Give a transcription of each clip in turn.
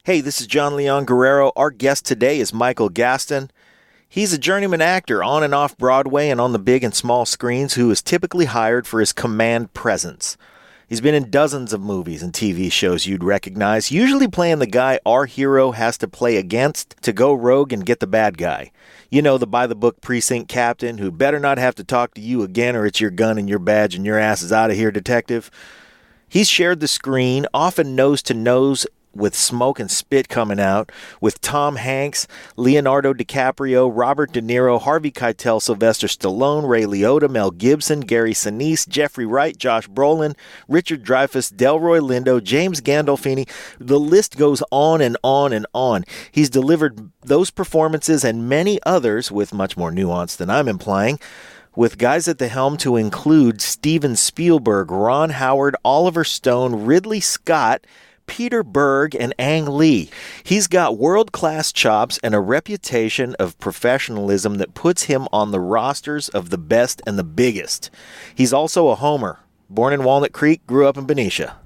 Hey, this is John Leon Guerrero. Our guest today is Michael Gaston. He's a journeyman actor on and off Broadway and on the big and small screens who is typically hired for his command presence. He's been in dozens of movies and TV shows you'd recognize, usually playing the guy our hero has to play against to go rogue and get the bad guy. You know, the by-the-book precinct captain who better not have to talk to you again or it's your gun and your badge and your ass is out of here, detective. He's shared the screen, often nose-to-nose with smoke and spit coming out, with Tom Hanks, Leonardo DiCaprio, Robert De Niro, Harvey Keitel, Sylvester Stallone, Ray Liotta, Mel Gibson, Gary Sinise, Jeffrey Wright, Josh Brolin, Richard Dreyfuss, Delroy Lindo, James Gandolfini. The list goes on and on and on. He's delivered those performances and many others with much more nuance than I'm implying, with guys at the helm to include Steven Spielberg, Ron Howard, Oliver Stone, Ridley Scott, Peter Berg, and Ang Lee. He's got world-class chops and a reputation of professionalism that puts him on the rosters of the best and the biggest. He's also a homer. Born in Walnut Creek, grew up in Benicia.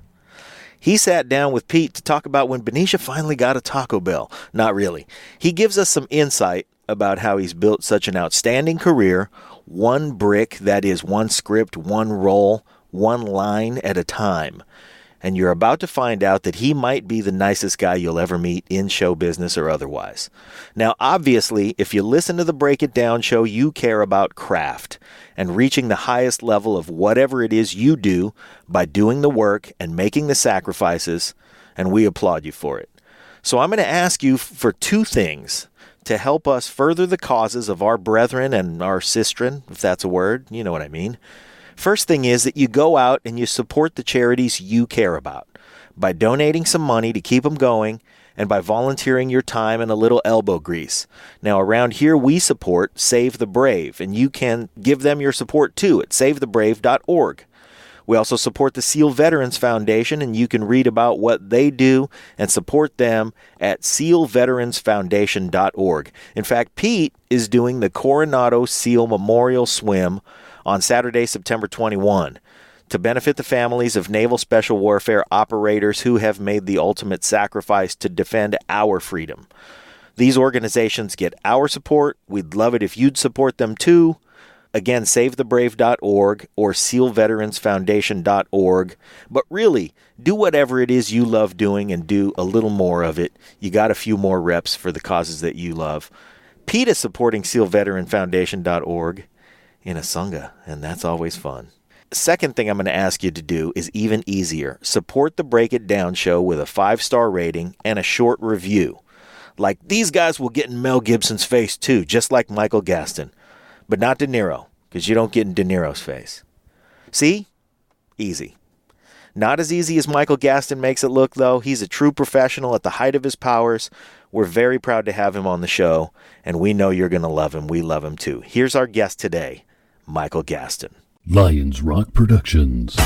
He sat down with Pete to talk about when Benicia finally got a Taco Bell. Not really. He gives us some insight about how he's built such an outstanding career, one brick, that is one script, one role, one line at a time. And you're about to find out that he might be the nicest guy you'll ever meet in show business or otherwise. Now, obviously, if you listen to the Break It Down show, you care about craft and reaching the highest level of whatever it is you do by doing the work and making the sacrifices, and we applaud you for it. So I'm going to ask you for two things to help us further the causes of our brethren and our sistren, if that's a word, you know what I mean. First thing is that you go out and you support the charities you care about by donating some money to keep them going and by volunteering your time and a little elbow grease. Now, around here, we support Save the Brave, and you can give them your support too at savethebrave.org. We also support the SEAL Veterans Foundation, and you can read about what they do and support them at sealveteransfoundation.org. In fact, Pete is doing the Coronado SEAL Memorial Swim on Saturday, September 21, to benefit the families of Naval Special Warfare operators who have made the ultimate sacrifice to defend our freedom. These organizations get our support. We'd love it if you'd support them too. Again, savethebrave.org or sealveteransfoundation.org. But really, do whatever it is you love doing and do a little more of it. You got a few more reps for the causes that you love. Pete is supporting sealveteranfoundation.org in a Sangha, and that's always fun. Second thing I'm going to ask you to do is even easier. Support the Break It Down show with a 5-star rating and a short review. Like, these guys will get in Mel Gibson's face too, just like Michael Gaston. But not De Niro, because you don't get in De Niro's face. See? Easy. Not as easy as Michael Gaston makes it look, though. He's a true professional at the height of his powers. We're very proud to have him on the show, and we know you're going to love him. We love him too. Here's our guest today, Michael Gaston. Lions Rock Productions.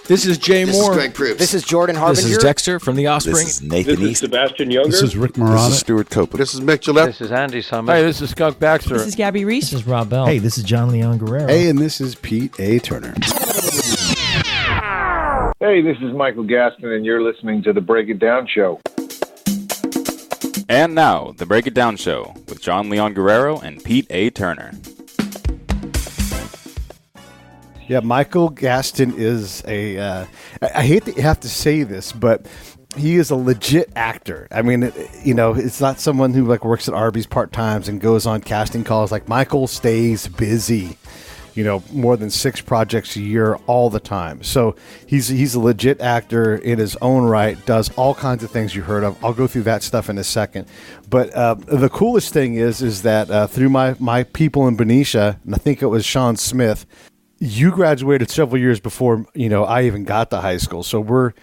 This is Jay Moore. This is Greg Proops. This is Jordan Harbinger. This is Dexter from The Offspring. This is Nathan East. Sebastian Younger. This is Rick Marotta. This is Stuart Copeland. This is Mick Gillette. This is Andy Summers. Hey, this is Skunk Baxter. This is Gabby Reese. This is Rob Bell. Hey, this is John Leon Guerrero. Hey, and this is Pete A. Turner. Hey, this is Michael Gaston, and you're listening to The Break It Down Show. And now, The Break It Down Show with John Leon Guerrero and Pete A. Turner. Yeah, Michael Gaston is I hate that you have to say this, but he is a legit actor. I mean, it's not someone who like works at Arby's part-times and goes on casting calls. Like, Michael stays busy, more than 6 projects a year all the time. So he's a legit actor in his own right, does all kinds of things you heard of. I'll go through that stuff in a second. But the coolest thing is that through my people in Benicia, and I think it was Sean Smith, you graduated several years before, I even got to high school. So we're,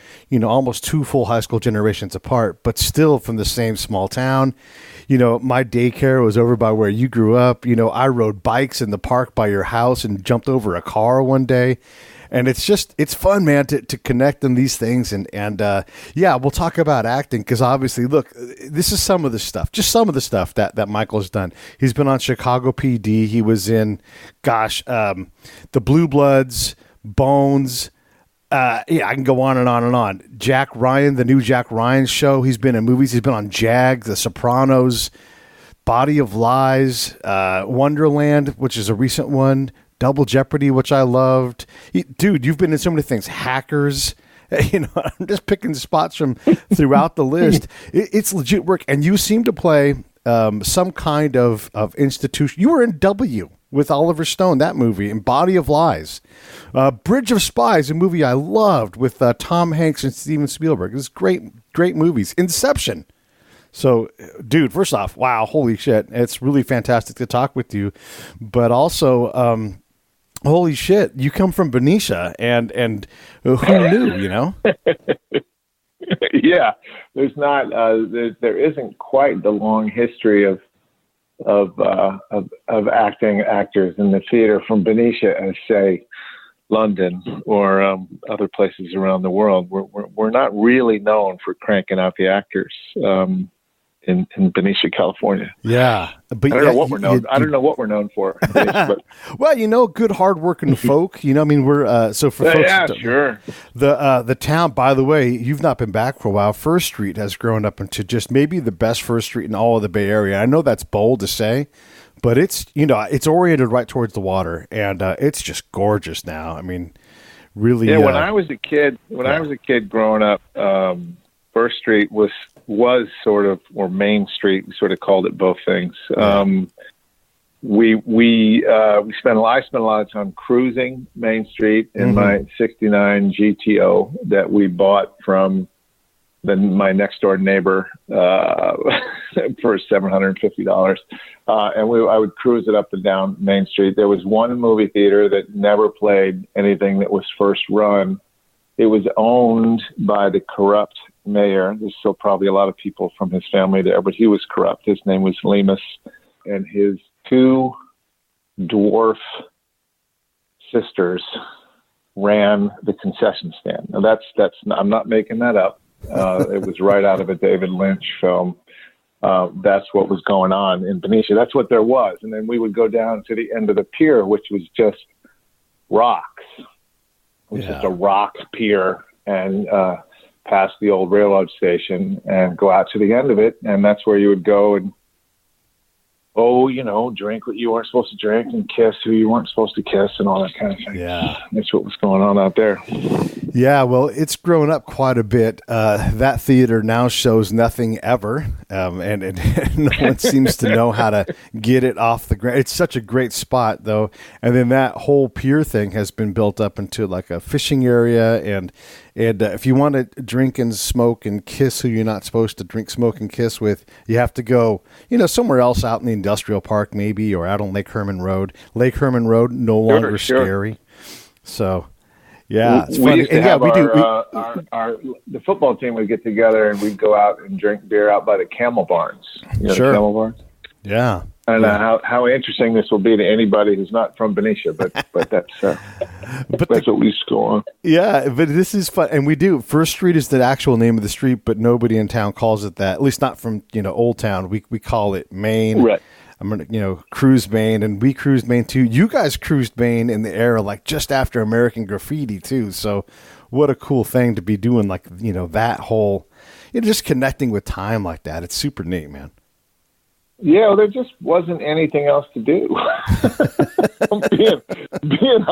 almost 2 full high school generations apart, but still from the same small town. My daycare was over by where you grew up. I rode bikes in the park by your house and jumped over a car one day. And it's fun, man, to connect on these things. And we'll talk about acting because obviously, look, this is some of the stuff that Michael's done. He's been on Chicago PD. He was in, The Blue Bloods, Bones, Yeah, I can go on and on and on. Jack Ryan, the new Jack Ryan show. He's been in movies. He's been on Jag, The Sopranos, Body of Lies, Wonderland, which is a recent one, Double Jeopardy, which I loved. Dude, you've been in so many things. Hackers. I'm just picking spots from throughout the list. It's legit work, and you seem to play some kind of institution. You were in W with Oliver Stone, that movie, and Body of Lies. Bridge of Spies, a movie I loved with Tom Hanks and Steven Spielberg. It's great movies. Inception. So, dude, first off, wow, holy shit. It's really fantastic to talk with you. But also, holy shit, you come from Benicia, and who knew, Yeah, there's not, there isn't quite the long history of actors in the theater from Benicia as, say, London or other places around the world. We're not really known for cranking out the actors in Benicia, California. Yeah, but I don't know what we're known. I don't know what we're known for. But. Well, good hardworking folk. We're so for folks. Yeah, sure. The town. By the way, you've not been back for a while. First Street has grown up into just maybe the best First Street in all of the Bay Area. I know that's bold to say, but it's it's oriented right towards the water, and it's just gorgeous now. I mean, really. Yeah, when I was a kid, growing up, First Street was sort of, or Main Street, we sort of called it both things. I spent a lot of time cruising Main Street in my '69 GTO that we bought from my next door neighbor for $750, and I would cruise it up and down Main Street. There was one movie theater that never played anything that was first run. It was owned by the corrupt mayor. There's still probably a lot of people from his family there, but he was corrupt. His name was Lemus, and his two dwarf sisters ran the concession stand. Now that's I'm not making that up. It was right out of a David Lynch film. That's what was going on in Benicia. That's what there was. And then we would go down to the end of the pier, which was just rocks. It was just a rock pier, and past the old railroad station, and go out to the end of it. And that's where you would go and, drink what you weren't supposed to drink and kiss who you weren't supposed to kiss and all that kind of thing. Yeah. That's what was going on out there. Yeah, well, it's grown up quite a bit. That theater now shows nothing ever, and no one seems to know how to get it off the ground. It's such a great spot, though. And then that whole pier thing has been built up into like a fishing area, and if you want to drink and smoke and kiss who you're not supposed to drink, smoke, and kiss with, you have to go, somewhere else out in the industrial park maybe, or out on Lake Herman Road. Lake Herman Road, no longer scary. So... yeah, it's funny. The football team would get together and we'd go out and drink beer out by the Camel Barns. The Camel Barns. Yeah. And how interesting this will be to anybody who's not from Benicia, but that's that's what we used to go on. Yeah, but this is fun, and we do. First Street is the actual name of the street, but nobody in town calls it that. At least not from Old Town. We call it Main. Right. I'm gonna, cruise Maine, and we cruised Maine too. You guys cruised Maine in the era like just after American Graffiti too. So, what a cool thing to be doing, like that whole, just connecting with time like that. It's super neat, man. Yeah, well, there just wasn't anything else to do. being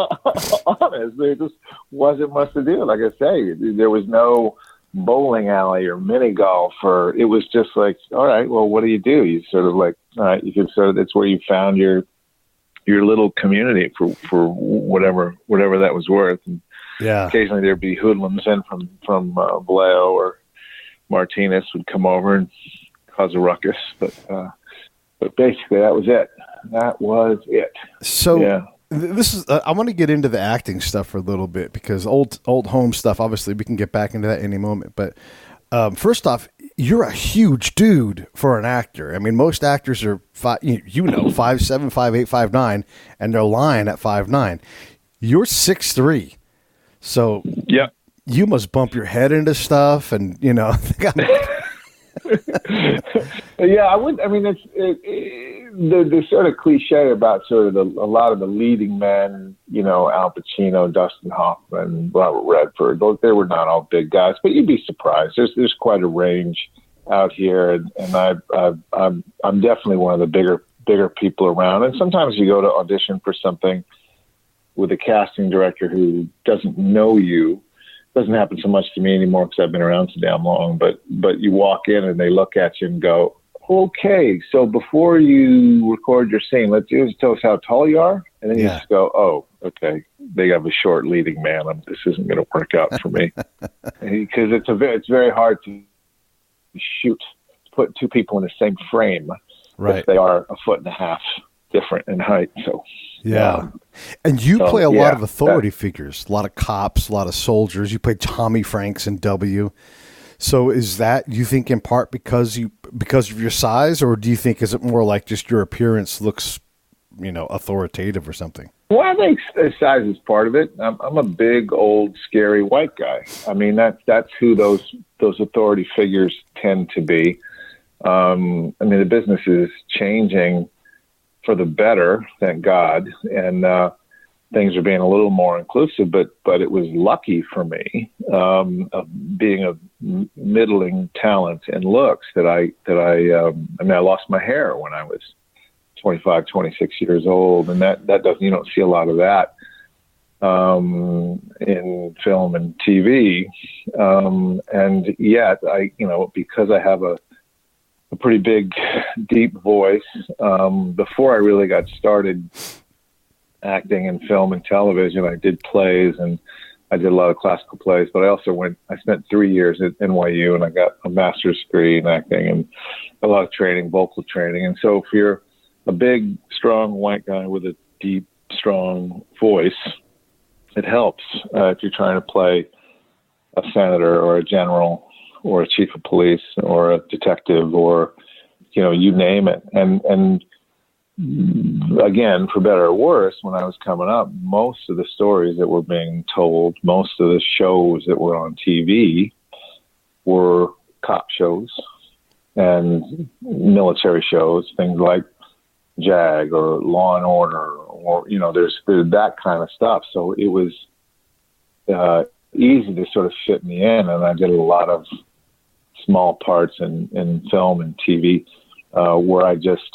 honest, there just wasn't much to do. Like I say, there was no bowling alley or mini golf, or it was just like, all right, well, what do? You sort of like, all right, you could that's where you found your little community for whatever that was worth. And occasionally there'd be hoodlums in from Vallejo or Martinez would come over and cause a ruckus, but basically that was it. So this is I want to get into the acting stuff for a little bit, because old home stuff, obviously we can get back into that any moment, but first off, you're a huge dude for an actor. I mean, most actors are 5'7", 5'8", 5'9", and they're lying at 5'9". You're 6'3", so you must bump your head into stuff, and Yeah, I would. I mean, the sort of cliche about sort of a lot of the leading men, Al Pacino, Dustin Hoffman, Robert Redford, they were not all big guys, but you'd be surprised. There's quite a range out here, and I'm definitely one of the bigger people around. And sometimes you go to audition for something with a casting director who doesn't know you. Doesn't happen so much to me anymore because I've been around so damn long. But you walk in and they look at you and go, "Okay, so before you record your scene, let's just tell us how tall you are," and then you just go, "Oh, okay, they have a short leading man. This isn't going to work out for me," because it's very hard to put two people in the same frame if they are a foot and a half different in height. So and you play a lot of authority figures, a lot of cops, a lot of soldiers. You play Tommy Franks in W. So is that, you think, in part because of your size, or do you think is it more like just your appearance looks, authoritative or something? Well, I think size is part of it. I'm a big, old, scary white guy. I mean, that's who those authority figures tend to be. The business is changing for the better, thank God, and things are being a little more inclusive. But it was lucky for me, of being a middling talent and looks, that I lost my hair when I was 25, 26 years old, and that doesn't, you don't see a lot of that in film and TV, and yet because I have a pretty big, deep voice. Before I really got started acting in film and television, I did plays and I did a lot of classical plays, but I spent 3 years at NYU and I got a master's degree in acting and a lot of training, vocal training. And so if you're a big, strong white guy with a deep, strong voice, it helps if you're trying to play a senator or a general or a chief of police or a detective or, you name it. And again, for better or worse, when I was coming up, most of the stories that were being told, most of the shows that were on TV were cop shows and military shows, things like JAG or Law and Order, or, there's that kind of stuff. So it was easy to sort of fit me in, and I did a lot of small parts in film and TV where I just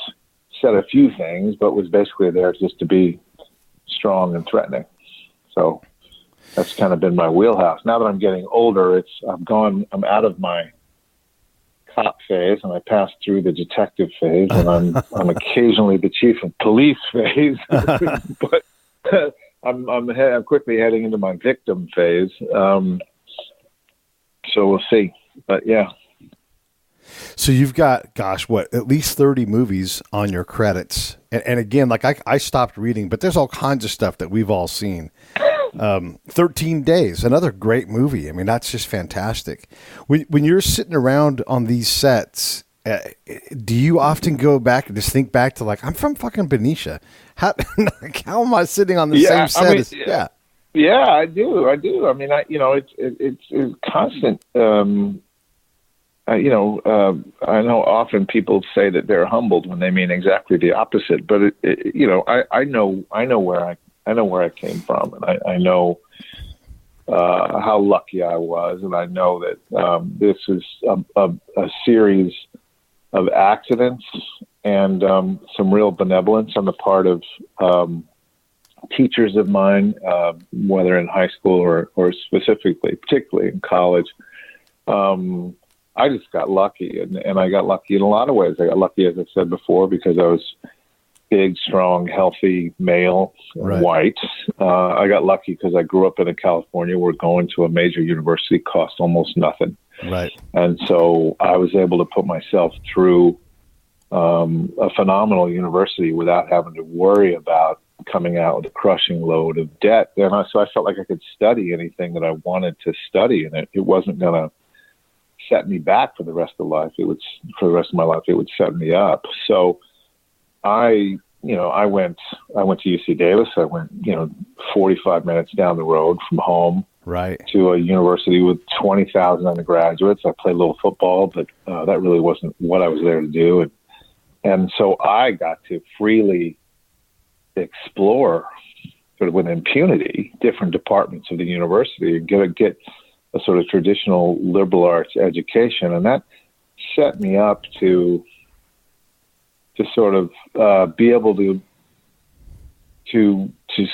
said a few things, but was basically there just to be strong and threatening. So that's kind of been my wheelhouse. Now that I'm getting older, I'm out of my cop phase and I passed through the detective phase, and I'm occasionally the chief of police phase, but I'm quickly heading into my victim phase. So we'll see. But yeah. So you've got, at least 30 movies on your credits. And again, like I stopped reading, but there's all kinds of stuff that we've all seen. 13 Days, another great movie. I mean, that's just fantastic. When you're sitting around on these sets, do you often go back and just think back to, like, I'm from fucking Benicia. How am I sitting on the same set? Yeah, I do. I mean, it's constant. I know often people say that they're humbled when they mean exactly the opposite. But I know where I came from, and I know how lucky I was, and I know that this is a series of accidents and some real benevolence on the part of teachers of mine, whether in high school or particularly in college. I just got lucky, and I got lucky in a lot of ways. I got lucky, as I said before, because I was big, strong, healthy, male, right. White. I got lucky because I grew up in California where going to a major university cost almost nothing. Right. And so I was able to put myself through a phenomenal university without having to worry about coming out with a crushing load of debt. So I felt like I could study anything that I wanted to study, and it wasn't going to set me back for the rest of life. For the rest of my life, it would set me up. So I went to UC Davis. I went, 45 minutes down the road from home, right, to a university with 20,000 undergraduates. I played a little football, but that really wasn't what I was there to do. And And so I got to freely explore sort of with impunity different departments of the university and get a sort of traditional liberal arts education. And that set me up to sort of be able to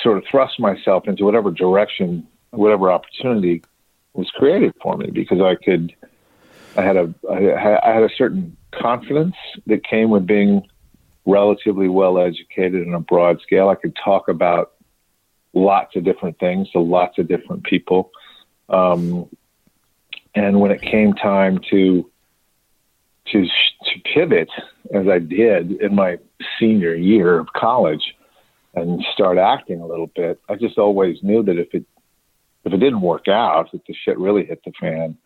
sort of thrust myself into whatever direction, whatever opportunity was created for me, because I had a certain confidence that came with being relatively well educated on a broad scale. I could talk about lots of different things to lots of different people. And when it came time to pivot, as I did in my senior year of college, and start acting a little bit, I just always knew that if it didn't work out, if the shit really hit the fan,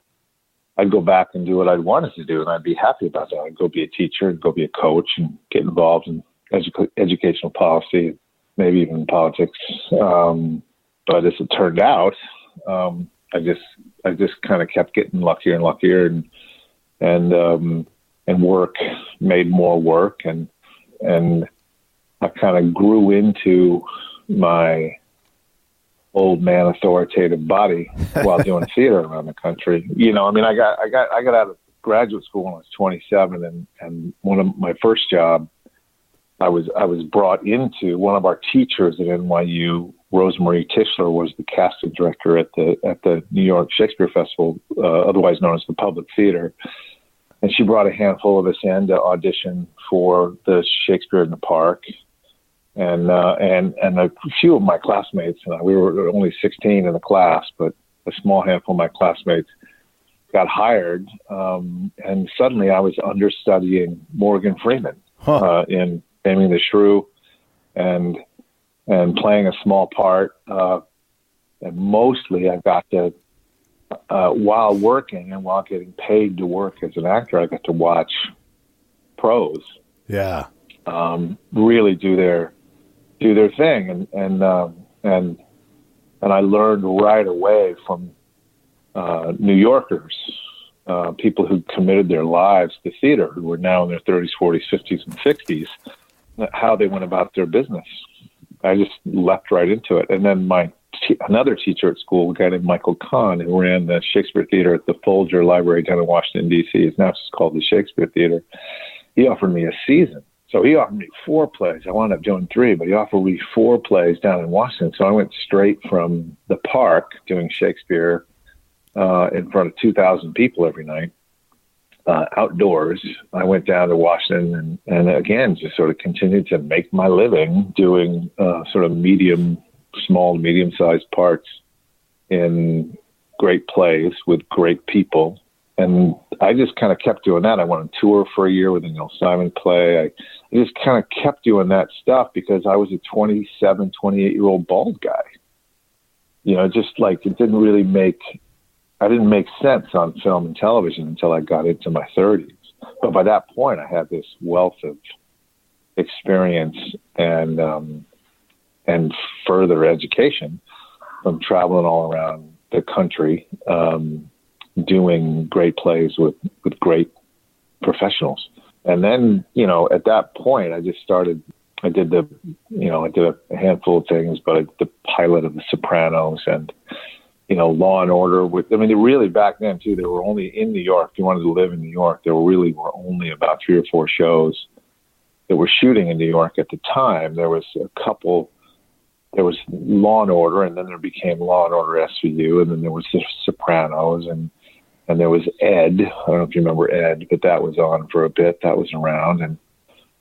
I'd go back and do what I'd wanted to do, and I'd be happy about that. I'd go be a teacher, and go be a coach, and get involved in educational policy, maybe even politics. But as it turned out, I just kind of kept getting luckier and luckier, and work made more work, and I kind of grew into my old man authoritative body while doing theater around the country. I mean, I got out of graduate school when I was 27, and one of my first job, I was brought into one of our teachers at NYU. Rosemarie Tischler was the casting director at the New York Shakespeare Festival, otherwise known as the Public Theater. And she brought a handful of us in to audition for the Shakespeare in the Park. And a few of my classmates, and we were only 16 in the class, but a small handful of my classmates got hired. And suddenly I was understudying Morgan Freeman in Taming the Shrew, and playing a small part. And mostly I got to, while working and while getting paid to work as an actor, I got to watch pros. Yeah. Really do their thing, and I learned right away from New Yorkers, people who committed their lives to theater, who were now in their 30s, 40s, 50s, and 60s, how they went about their business. I just leapt right into it. And then another teacher at school, a guy named Michael Kahn, who ran the Shakespeare Theater at the Folger Library down in Washington, D.C., is now just called the Shakespeare Theater. He offered me a season. So he offered me 4 plays. I wound up doing 3, but he offered me 4 plays down in Washington. So I went straight from the Park doing Shakespeare in front of 2,000 people every night, outdoors. I went down to Washington and again, just sort of continued to make my living doing sort of small to medium-sized parts in great plays with great people. And I just kind of kept doing that. I went on tour for a year with a Neil Simon play. I just kind of kept doing that stuff because I was a 27, 28-year-old bald guy. Just like it didn't really I didn't make sense on film and television until I got into my 30s. But by that point, I had this wealth of experience and further education from traveling all around the country, doing great plays with great professionals. And then, at that point, I did a handful of things, but I did the pilot of The Sopranos and, Law and Order really back then too, they were only in New York. If you wanted to live in New York, there were only about 3 or 4 shows that were shooting in New York at the time. There was a couple. There was Law and Order, and then there became Law and Order SVU, and then there was The Sopranos, and there was Ed. I don't know if you remember Ed, but that was on for a bit. That was around, and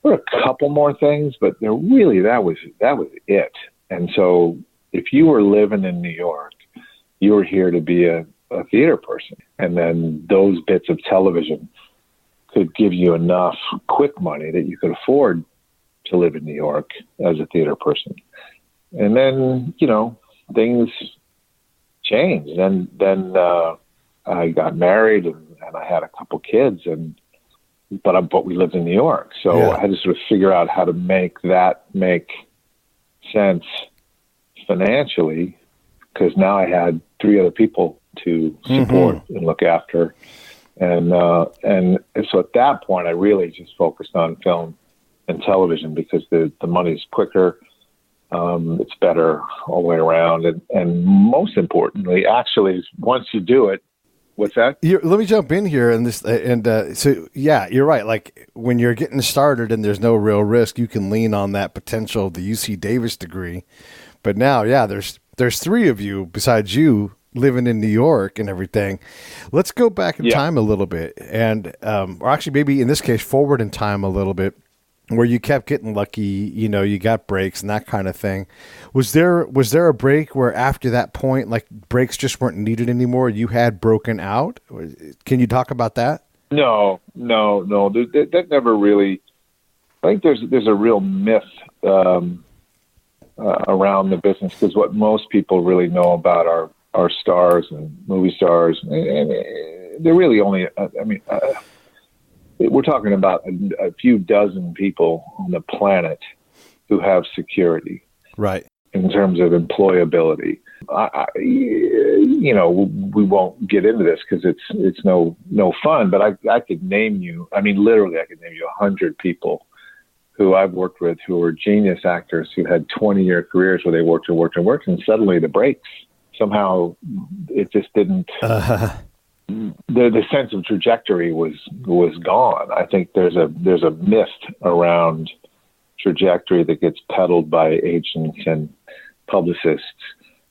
there were a couple more things, but that was it. And so, if you were living in New York, you were here to be a theater person, and then those bits of television could give you enough quick money that you could afford to live in New York as a theater person. And then, things changed. And then I got married and I had a couple kids, but we lived in New York. So yeah. I had to sort of figure out how to make that make sense financially, because now I had 3 other people to support and look after. And so at that point, I really just focused on film and television because the money's quicker. It's better all the way around. And most importantly, actually, once you do it, what's that? Let me jump in here so yeah, you're right. Like when you're getting started and there's no real risk, you can lean on that potential of the UC Davis degree. But now, yeah, there's three of you besides you living in New York and everything. Let's go back in time a little bit, and or actually maybe in this case forward in time a little bit, where you kept getting lucky. You know, you got breaks and that kind of thing. Was there a break where after that point, like breaks just weren't needed anymore? You had broken out. Can you talk about that? No. That never really. I think there's a real myth around the business, because what most people really know about are stars and movie stars, and they're really only. We're talking about a few dozen people on the planet who have security, right? In terms of employability. We won't get into this because it's no fun. But I could name you. I mean, literally, I could name you 100 people who I've worked with who were genius actors who had 20-year careers where they worked, and suddenly the breaks. Somehow it just didn't. The sense of trajectory was gone. I think there's a myth around trajectory that gets peddled by agents and publicists.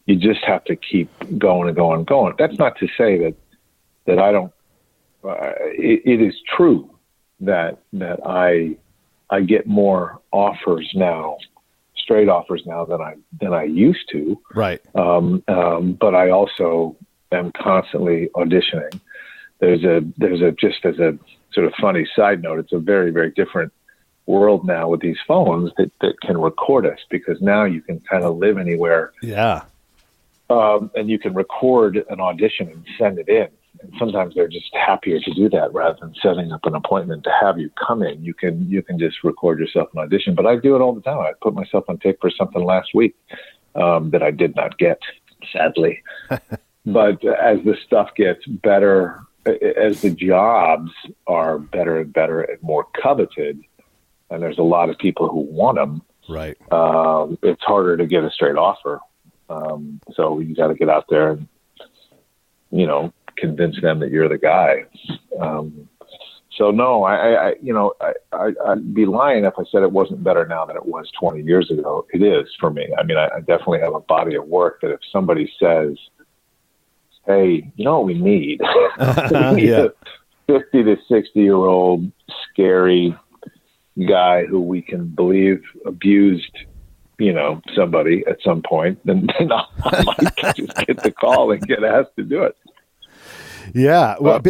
You just have to keep going and going and going. That's not to say that I don't. It is true that I get more offers now, straight offers now than I used to. Right. But I also am constantly auditioning. There's a just as a sort of funny side note, it's a very, very different world now with these phones that can record us, because now you can kind of live anywhere. Yeah. And you can record an audition and send it in. And sometimes they're just happier to do that rather than setting up an appointment to have you come in. You can just record yourself an audition. But I do it all the time. I put myself on tape for something last week that I did not get, sadly. But as the stuff gets better, as the jobs are better and better and more coveted, and there's a lot of people who want them, right? It's harder to get a straight offer. So you got to get out there and, convince them that you're the guy. So no, I'd be lying if I said it wasn't better now than it was 20 years ago. It is for me. I mean, I definitely have a body of work that if somebody says, hey, you know what we need? We need a 50 to 60-year-old scary guy who we can believe abused, somebody at some point, then I might just get the call and get asked to do it. Yeah. Well,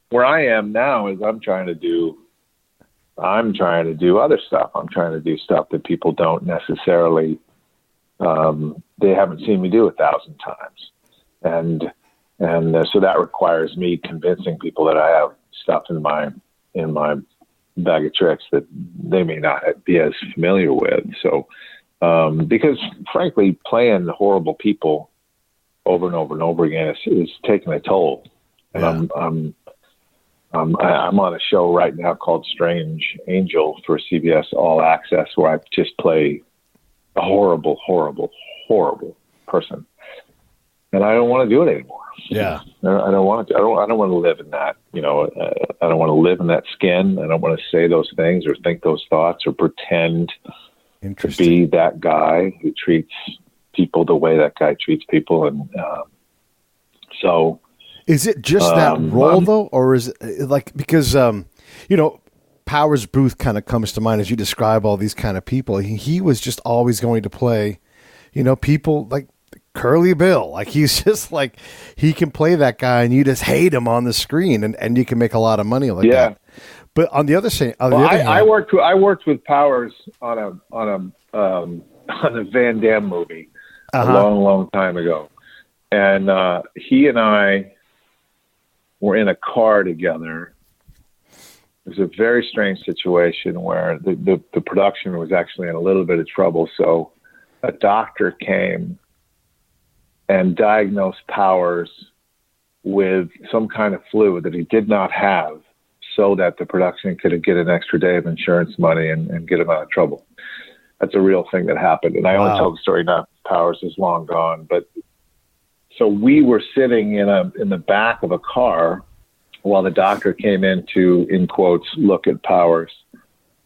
where I am now is I'm trying to do other stuff. I'm trying to do stuff that people don't necessarily, they haven't seen me do 1,000 times. And so that requires me convincing people that I have stuff in my bag of tricks that they may not be as familiar with. So, because frankly, playing horrible people over and over and over again is taking a toll. And I'm on a show right now called Strange Angel for CBS All Access, where I just play a horrible, horrible, horrible person. And I don't want to do it anymore. Yeah. I don't want to. I don't want to live in that. I don't want to live in that skin. I don't want to say those things or think those thoughts or pretend to be that guy who treats people the way that guy treats people. And so, is it just that role though, or is it like because Powers Boothe kind of comes to mind as you describe all these kind of people. He was just always going to play, people like Curly Bill. Like he's just like he can play that guy, and you just hate him on the screen, and you can make a lot of money like that. But on the other side, I worked with Powers on a Van Damme movie a long time ago, and he and I were in a car together. It was a very strange situation where the production was actually in a little bit of trouble. So a doctor came and diagnosed Powers with some kind of flu that he did not have so that the production could get an extra day of insurance money and get him out of trouble. That's a real thing that happened. And I only tell the story now. Powers is long gone. But so we were sitting in the back of a car while the doctor came in to, in quotes, look at Powers.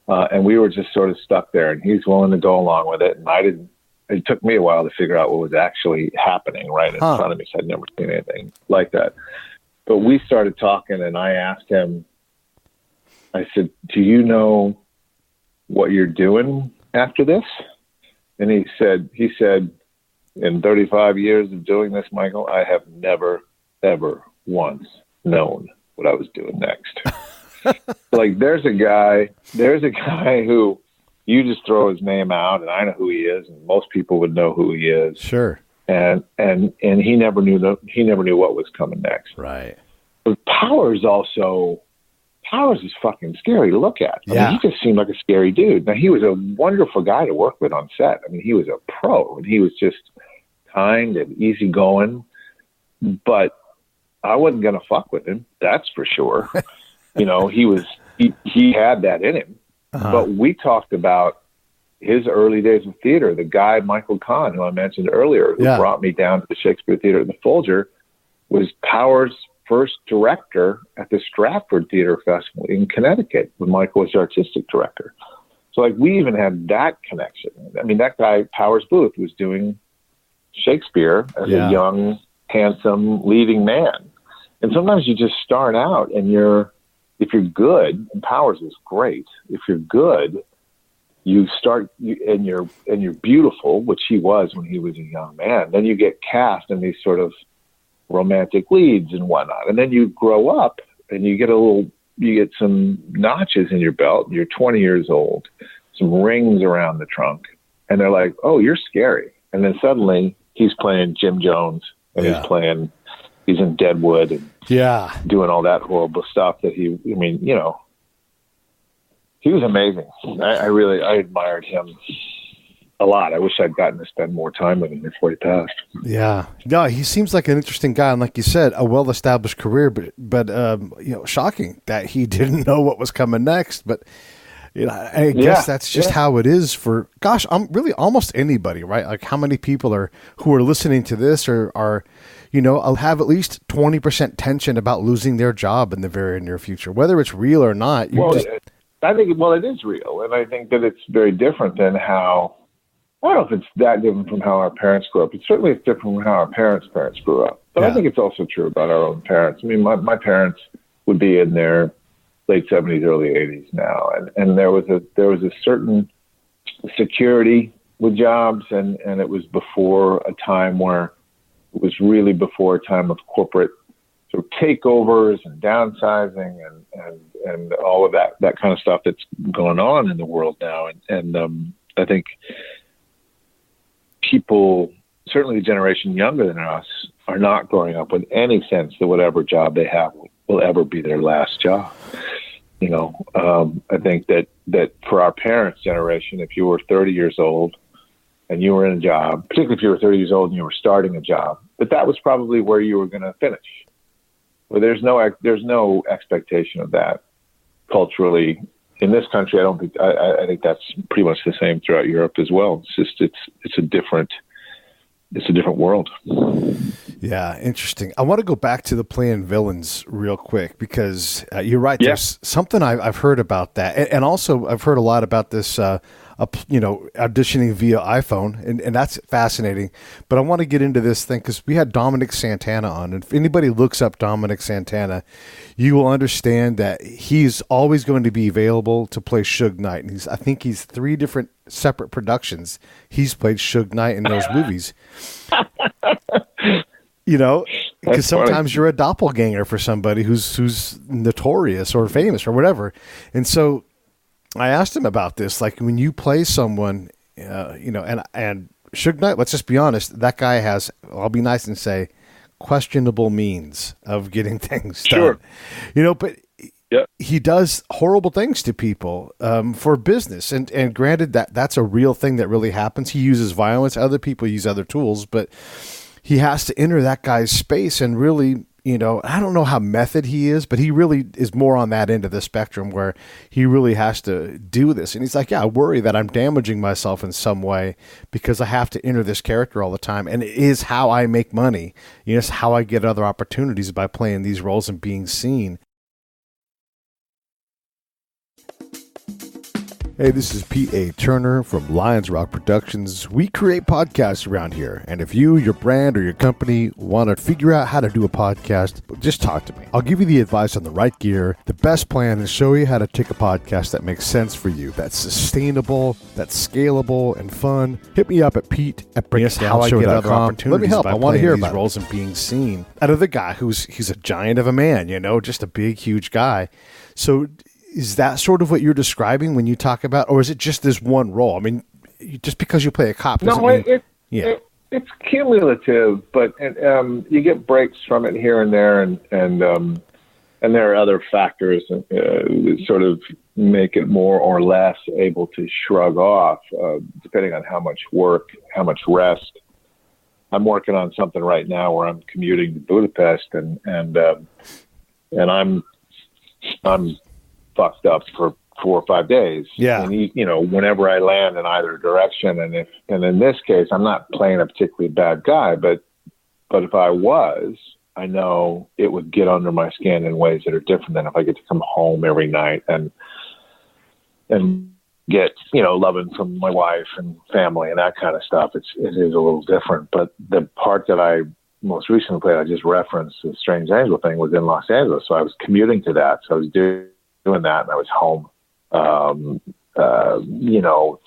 And we were just sort of stuck there, and he's willing to go along with it. And it took me a while to figure out what was actually happening right in front of me. So I'd never seen anything like that. But we started talking, and I asked him, I said, do you know what you're doing after this? And he said, in 35 years of doing this, Michael, I have never, ever once known what I was doing next. Like there's a guy who you just throw his name out and I know who he is, and most people would know who he is. Sure. And he never knew what was coming next. Right. But Powers is fucking scary to look at. I mean, he just seemed like a scary dude. Now, he was a wonderful guy to work with on set. I mean, he was a pro, and he was just kind and easygoing. But I wasn't going to fuck with him. That's for sure. You know, he had that in him. But we talked about his early days of theater. The guy, Michael Kahn, who I mentioned earlier, who brought me down to the Shakespeare Theater at the Folger, was Powers' first director at the Stratford Theater Festival in Connecticut when Michael was the artistic director. So, like, we even had that connection. I mean, that guy, Powers Boothe, was doing Shakespeare as a young, handsome, leading man. And sometimes you just start out and if you're good, and Powers is great, if you're good, you start, and you're beautiful, which he was when he was a young man. Then you get cast in these sort of romantic leads and whatnot. And then you grow up and you get some notches in your belt. You're 20 years old, some rings around the trunk. And they're like, oh, you're scary. And then suddenly he's playing Jim Jones and he's in Deadwood and doing all that horrible stuff that he was amazing. I admired him a lot. I wish I'd gotten to spend more time with him before he passed. Yeah. No, he seems like an interesting guy. And like you said, a well-established career, but shocking that he didn't know what was coming next. But, I guess that's just how it is for, really almost anybody, right? Like how many people who are listening to this are have at least 20% tension about losing their job in the very near future, whether it's real or not. I think it is real. And I think that it's very different than how, I don't know if it's that different from how our parents grew up. It's certainly different from how our parents' grew up. But I think it's also true about our own parents. I mean, my parents would be in their late 70s, early 80s now. And there was a certain security with jobs, and it was before a time of corporate sort of takeovers and downsizing and all of that kind of stuff that's going on in the world now. And I think people, certainly the generation younger than us, are not growing up with any sense that whatever job they have will ever be their last job. I think that for our parents' generation, if you were 30 years old and you were in a job, particularly if you were 30 years old and you were starting a job, that was probably where you were going to finish. Well, there's no expectation of that culturally in this country. I think that's pretty much the same throughout Europe as well. It's just it's a different world. Yeah, interesting. I want to go back to the playing villains real quick because you're right. There's something I've heard about that, and also I've heard a lot about this. Auditioning via iPhone, and that's fascinating. But I want to get into this thing because we had Dominic Santana on, and if anybody looks up Dominic Santana, you will understand that he's always going to be available to play Suge Knight. And I think he's 3 different separate productions. He's played Suge Knight in those movies. Because sometimes you're a doppelganger for somebody who's notorious or famous or whatever, and so. I asked him about this, like when you play someone, and Suge Knight, let's just be honest, that guy has, I'll be nice and say, questionable means of getting things done. But he does horrible things to people for business. And granted, that's a real thing that really happens. He uses violence. Other people use other tools, but he has to enter that guy's space and really, You know, I don't know how method he is, but he really is more on that end of the spectrum where he really has to do this. And he's like, yeah, I worry that I'm damaging myself in some way because I have to enter this character all the time. And it is how I make money. You know, it's how I get other opportunities by playing these roles and being seen. Hey, this is Pete A. Turner from Lions Rock Productions. We create podcasts around here. And if you, your brand, or your company want to figure out how to do a podcast, just talk to me. I'll give you the advice on the right gear, the best plan, and show you how to take a podcast that makes sense for you, that's sustainable, that's scalable, and fun. Hit me up at pete@breakitdownshow.com. Let me help. I want to hear about roles and being seen. Another guy he's a giant of a man, you know, just a big, huge guy. So is that sort of what you're describing when you talk about, or is it just this one role? I mean, just because you play a cop doesn't mean... It's cumulative, but you get breaks from it here and there, and there are other factors that sort of make it more or less able to shrug off, depending on how much work, how much rest. I'm working on something right now where I'm commuting to Budapest, and I'm fucked up for 4 or 5 days. Yeah. And you know, whenever I land in either direction, and in this case, I'm not playing a particularly bad guy, but if I was, I know it would get under my skin in ways that are different than if I get to come home every night and get, you know, loving from my wife and family and that kind of stuff. It is a little different. But the part that I most recently played, I just referenced the Strange Angel thing, was in Los Angeles. So I was commuting to that. So I was doing that, and I was home, you know,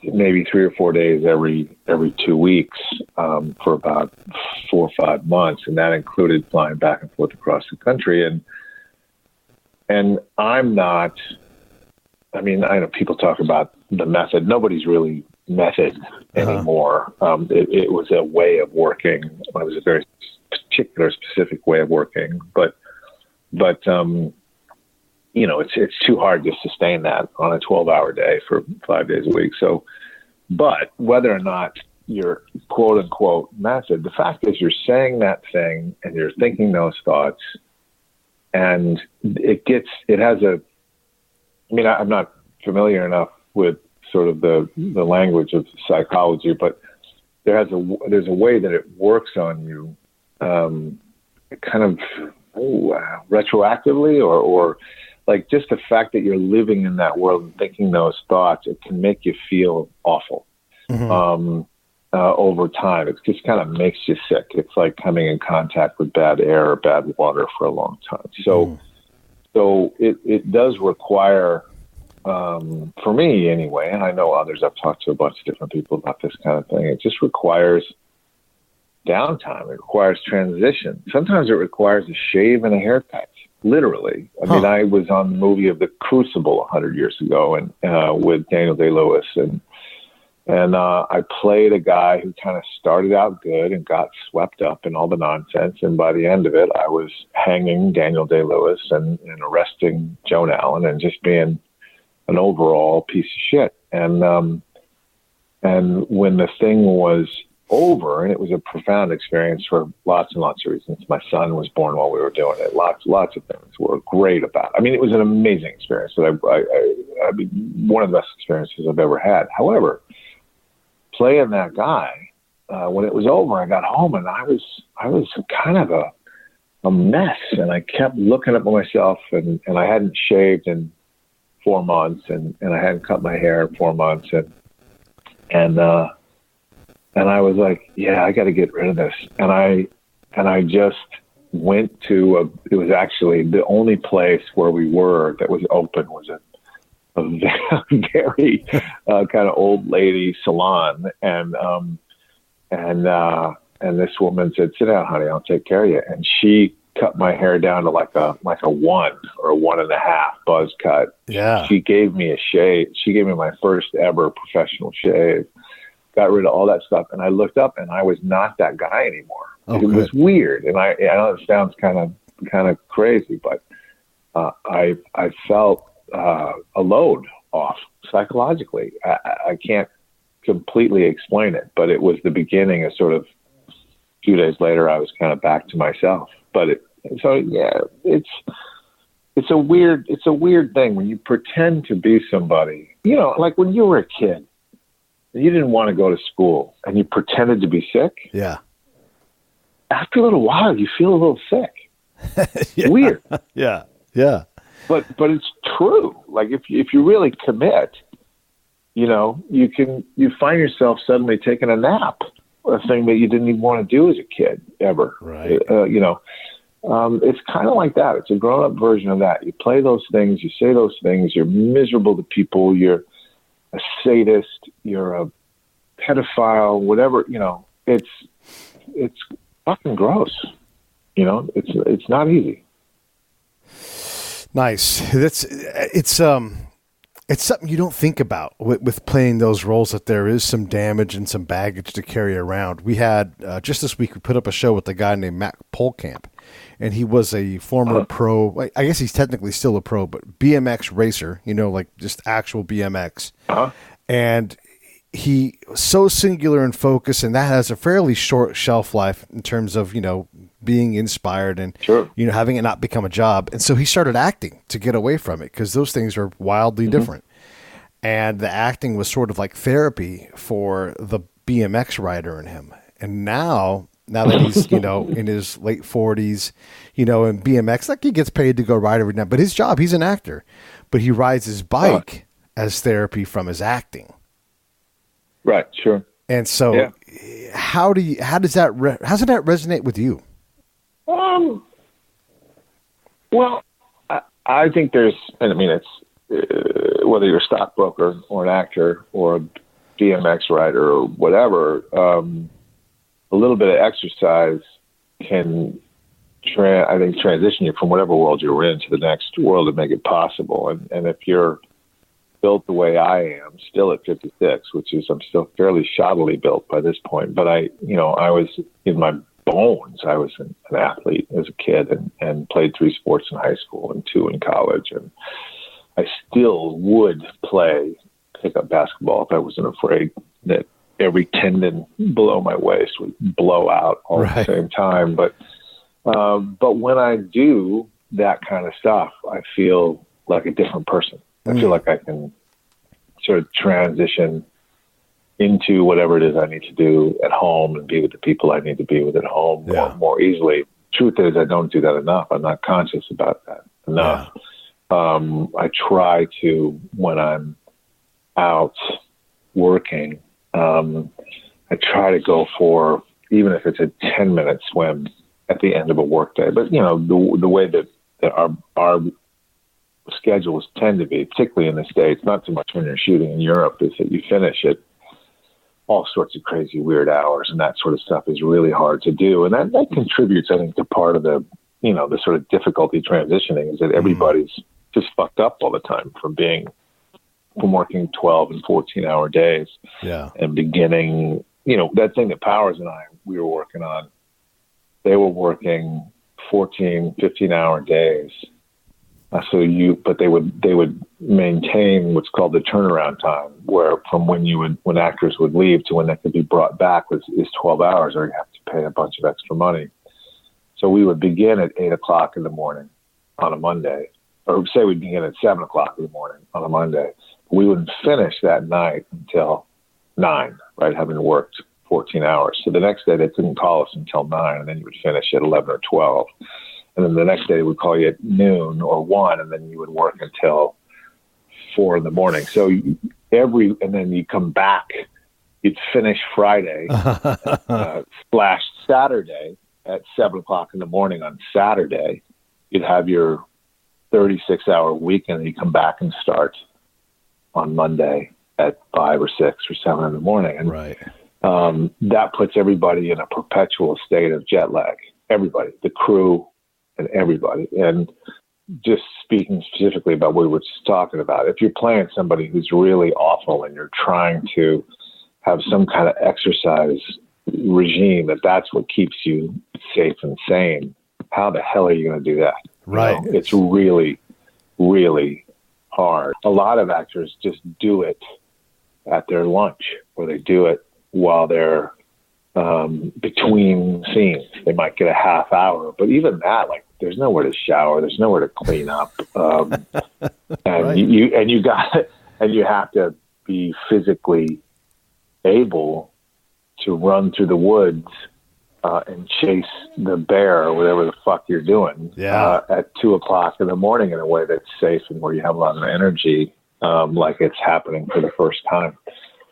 maybe 3 or 4 days every 2 weeks for about 4 or 5 months, and that included flying back and forth across the country. And I'm not. I mean, I know people talk about the method. Nobody's really method anymore. It was a way of working. It was a very particular, specific way of working, but. You know, it's too hard to sustain that on a 12-hour day for 5 days a week. So, but whether or not you're quote unquote method, the fact is you're saying that thing and you're thinking those thoughts, and I'm not familiar enough with sort of the language of psychology, but there's a way that it works on you, kind of retroactively or like just the fact that you're living in that world and thinking those thoughts, it can make you feel awful over time. It just kind of makes you sick. It's like coming in contact with bad air or bad water for a long time. So it does require, for me anyway, and I know others, I've talked to a bunch of different people about this kind of thing, it just requires downtime. It requires transition. Sometimes it requires a shave and a haircut. Literally. I mean, I was on the movie of The Crucible 100 years ago, and with Daniel Day-Lewis, and I played a guy who kind of started out good and got swept up in all the nonsense, and by the end of it, I was hanging Daniel Day-Lewis and arresting Joan Allen and just being an overall piece of shit. And when the thing was over, and it was a profound experience for lots and lots of reasons. My son was born while we were doing it. Lots of things were great about it. I mean, it was an amazing experience. I mean, one of the best experiences I've ever had. However, playing that guy, when it was over, I got home and I was kind of a mess, and I kept looking at myself, and I hadn't shaved in 4 months, and I hadn't cut my hair in 4 months, and I was like, yeah, I got to get rid of this. And I just went to it was actually the only place where we were that was open was a very kind of old lady salon. And this woman said, sit down, honey, I'll take care of you. And she cut my hair down to like a 1 or a 1.5 buzz cut. Yeah. She gave me a shave. She gave me my first ever professional shave. Got rid of all that stuff, and I looked up, and I was not that guy anymore. It was weird, and I know it sounds kind of crazy, but I felt a load off psychologically. I can't completely explain it, but it was the beginning of sort of a few days later, I was kind of back to myself. it's a weird thing when you pretend to be somebody. You know, like when you were a kid and you didn't want to go to school and you pretended to be sick. Yeah. After a little while, you feel a little sick. Yeah. Weird. Yeah. Yeah. But it's true. Like if you really commit, you know, you find yourself suddenly taking a nap, a thing that you didn't even want to do as a kid ever. Right. You know, it's kind of like that. It's a grown-up version of that. You play those things, you say those things, you're miserable to people, you're a sadist, you're a pedophile, whatever, you know, it's fucking gross. You know, it's not easy. Nice. It's something you don't think about with playing those roles, that there is some damage and some baggage to carry around. We had just this week, we put up a show with a guy named Matt Polkamp, and he was a former pro. I guess he's technically still a pro, but BMX racer, you know, like just actual BMX. And he was so singular in focus, and that has a fairly short shelf life in terms of, you know, being inspired and, sure, you know, having it not become a job. And so he started acting to get away from it, because those things are wildly different. And the acting was sort of like therapy for the BMX rider in him. And now that he's, you know, in his late 40s, you know, in BMX, like he gets paid to go ride every night, but his job, he's an actor, but he rides his bike as therapy from his acting. Right. Sure. And so how does that resonate with you? Well, I think there's, I mean, it's whether you're a stockbroker or an actor or a BMX rider or whatever, a little bit of exercise can, I think, transition you from whatever world you're in to the next world and make it possible. And if you're built the way I am, still at 56, which is, I'm still fairly shoddily built by this point, but I was in my bones. I was an athlete as a kid and played 3 sports in high school and 2 in college. And I still would pick up basketball if I wasn't afraid that every tendon below my waist would blow out all at the same time. But when I do that kind of stuff, I feel like a different person. I feel like I can sort of transition into whatever it is I need to do at home and be with the people I need to be with at home more easily. Truth is, I don't do that enough. I'm not conscious about that enough. I try to, when I'm out working, I try to go for, even if it's a 10-minute swim at the end of a workday. But, you know, the way that our schedules tend to be, particularly in the States, not so much when you're shooting in Europe, is that you finish at all sorts of crazy weird hours, and that sort of stuff is really hard to do. And that contributes, I think, to part of the, you know, the sort of difficulty transitioning, is that everybody's just fucked up all the time from working 12 and 14-hour days and beginning, you know, that thing that Powers and we were working on, they were working 14, 15-hour days. But they would maintain what's called the turnaround time, where from when actors would leave to when they could be brought back is 12 hours, or you have to pay a bunch of extra money. So we would begin at 8 o'clock in the morning on a Monday, or say we'd begin at 7 o'clock in the morning on a Monday. We wouldn't finish that night until 9, right? Having worked 14 hours. So the next day they couldn't call us until 9, and then you would finish at 11 or 12. And then the next day they would call you at noon or 1, and then you would work until 4 in the morning. So and then you come back, you'd finish Friday, slash Saturday at 7 o'clock in the morning on Saturday. You'd have your 36-hour weekend, and you come back and start on Monday at 5 or 6 or 7 in the morning. And that puts everybody in a perpetual state of jet lag. Everybody, the crew, and everybody. And just speaking specifically about what we were just talking about, if you're playing somebody who's really awful and you're trying to have some kind of exercise regime, that's what keeps you safe and sane, how the hell are you going to do that? Right. You know, it's really, really hard. A lot of actors just do it at their lunch, or they do it while they're between scenes. They might get a half hour, but even that, like, there's nowhere to shower, there's nowhere to clean up, and Right. you have to be physically able to run through the woods and chase the bear or whatever the fuck you're doing at 2:00 in the morning in a way that's safe and where you have a lot of energy, like it's happening for the first time.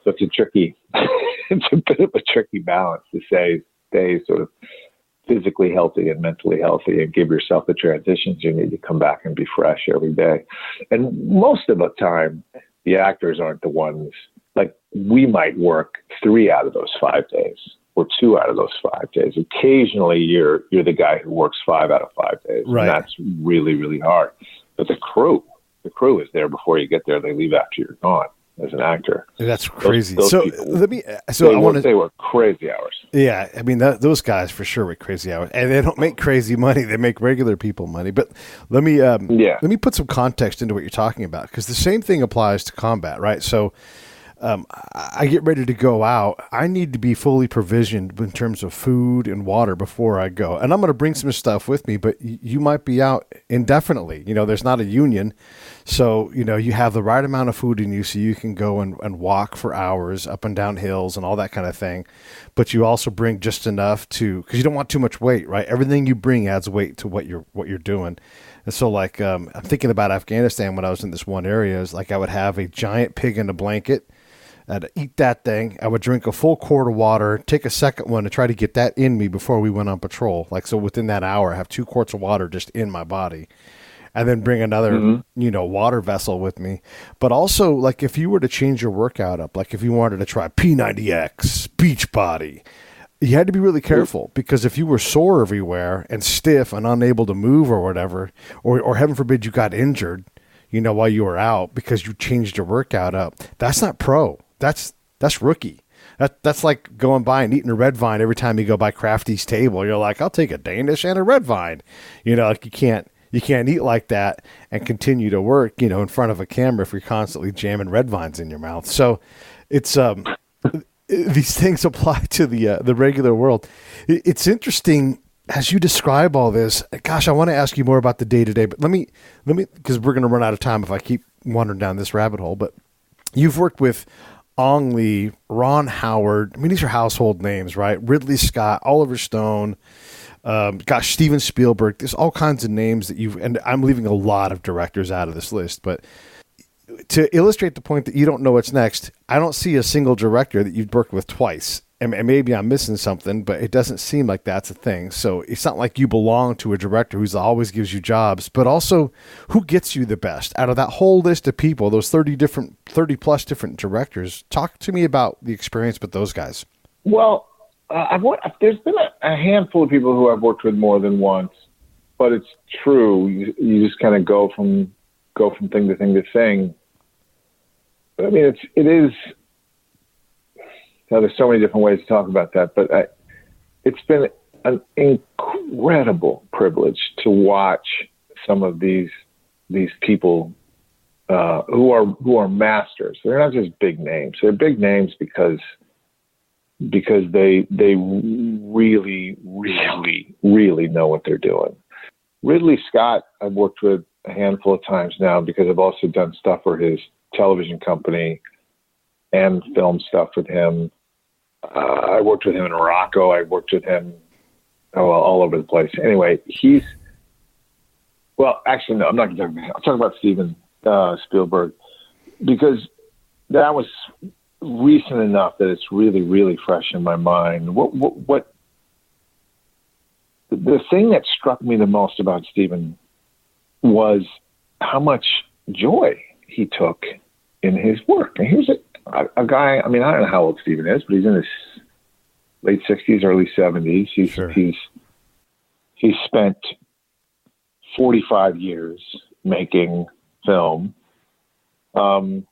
So it's it's a bit of a tricky balance to stay sort of physically healthy and mentally healthy and give yourself the transitions you need to come back and be fresh every day. And most of the time, the actors aren't the ones, like, we might work 3 out of those 5 days or 2 out of those 5 days. Occasionally you're the guy who works 5 out of 5 days. Right. And that's really, really hard. But the crew is there before you get there. They leave after you're gone as an actor. That's crazy. Those So people, they work crazy hours. Yeah, I mean, those guys for sure work crazy hours, and they don't make crazy money. They make regular people money. But let me put some context into what you're talking about, because the same thing applies to combat, right? So I get ready to go out. I need to be fully provisioned in terms of food and water before I go. And I'm going to bring some stuff with me, but you might be out indefinitely. There's not a union. So, you have the right amount of food in you so you can go and walk for hours up and down hills and all that kind of thing. But you also bring just enough because you don't want too much weight, right? Everything you bring adds weight to what you're doing. And so, like, I'm thinking about Afghanistan when I was in this one area. Is like I would have a giant pig in a blanket. I'd eat that thing. I would drink a full quart of water, take a second one to try to get that in me before we went on patrol. Like, so within that hour, I have 2 quarts of water just in my body, and then bring another, water vessel with me. But also, like, if you were to change your workout up, like if you wanted to try P90X, Beachbody, you had to be really careful, because if you were sore everywhere and stiff and unable to move or whatever, or heaven forbid you got injured, while you were out because you changed your workout up, that's not pro. That's rookie. That's like going by and eating a red vine every time you go by Crafty's table. You're like, I'll take a Danish and a red vine. Like you can't eat like that and continue to work, in front of a camera if you're constantly jamming red vines in your mouth. So it's these things apply to the regular world. It's interesting as you describe all this. Gosh, I want to ask you more about the day-to-day, but let me, because we're going to run out of time if I keep wandering down this rabbit hole. But you've worked with Ong Lee, Ron Howard. I mean, these are household names, right? Ridley Scott, Oliver Stone, Steven Spielberg. There's all kinds of names that and I'm leaving a lot of directors out of this list, but to illustrate the point that you don't know what's next, I don't see a single director that you've worked with twice. And maybe I'm missing something, but it doesn't seem like that's a thing. So it's not like you belong to a director who's always gives you jobs, but also who gets you the best out of that whole list of people, those 30 plus different directors. Talk to me about the experience with those guys. Well, there's been a handful of people who I've worked with more than once, but it's true. You just kind of go from thing to thing to thing. But I mean, it is. Now, there's so many different ways to talk about that, but it's been an incredible privilege to watch some of these people who are masters. They're not just big names. They're big names because they really, really, really know what they're doing. Ridley Scott, I've worked with a handful of times now because I've also done stuff for his television company and film stuff with him. I worked with him in Morocco. I worked with him all over the place. Anyway, actually, no, I'm not going to talk about him. I'll talk about Steven Spielberg, because that was recent enough that it's really, really fresh in my mind. What the thing that struck me the most about Steven was how much joy he took in his work. And here's a guy, I mean, I don't know how old Steven is, but he's in his late 60s, early 70s. He's spent 45 years making film. And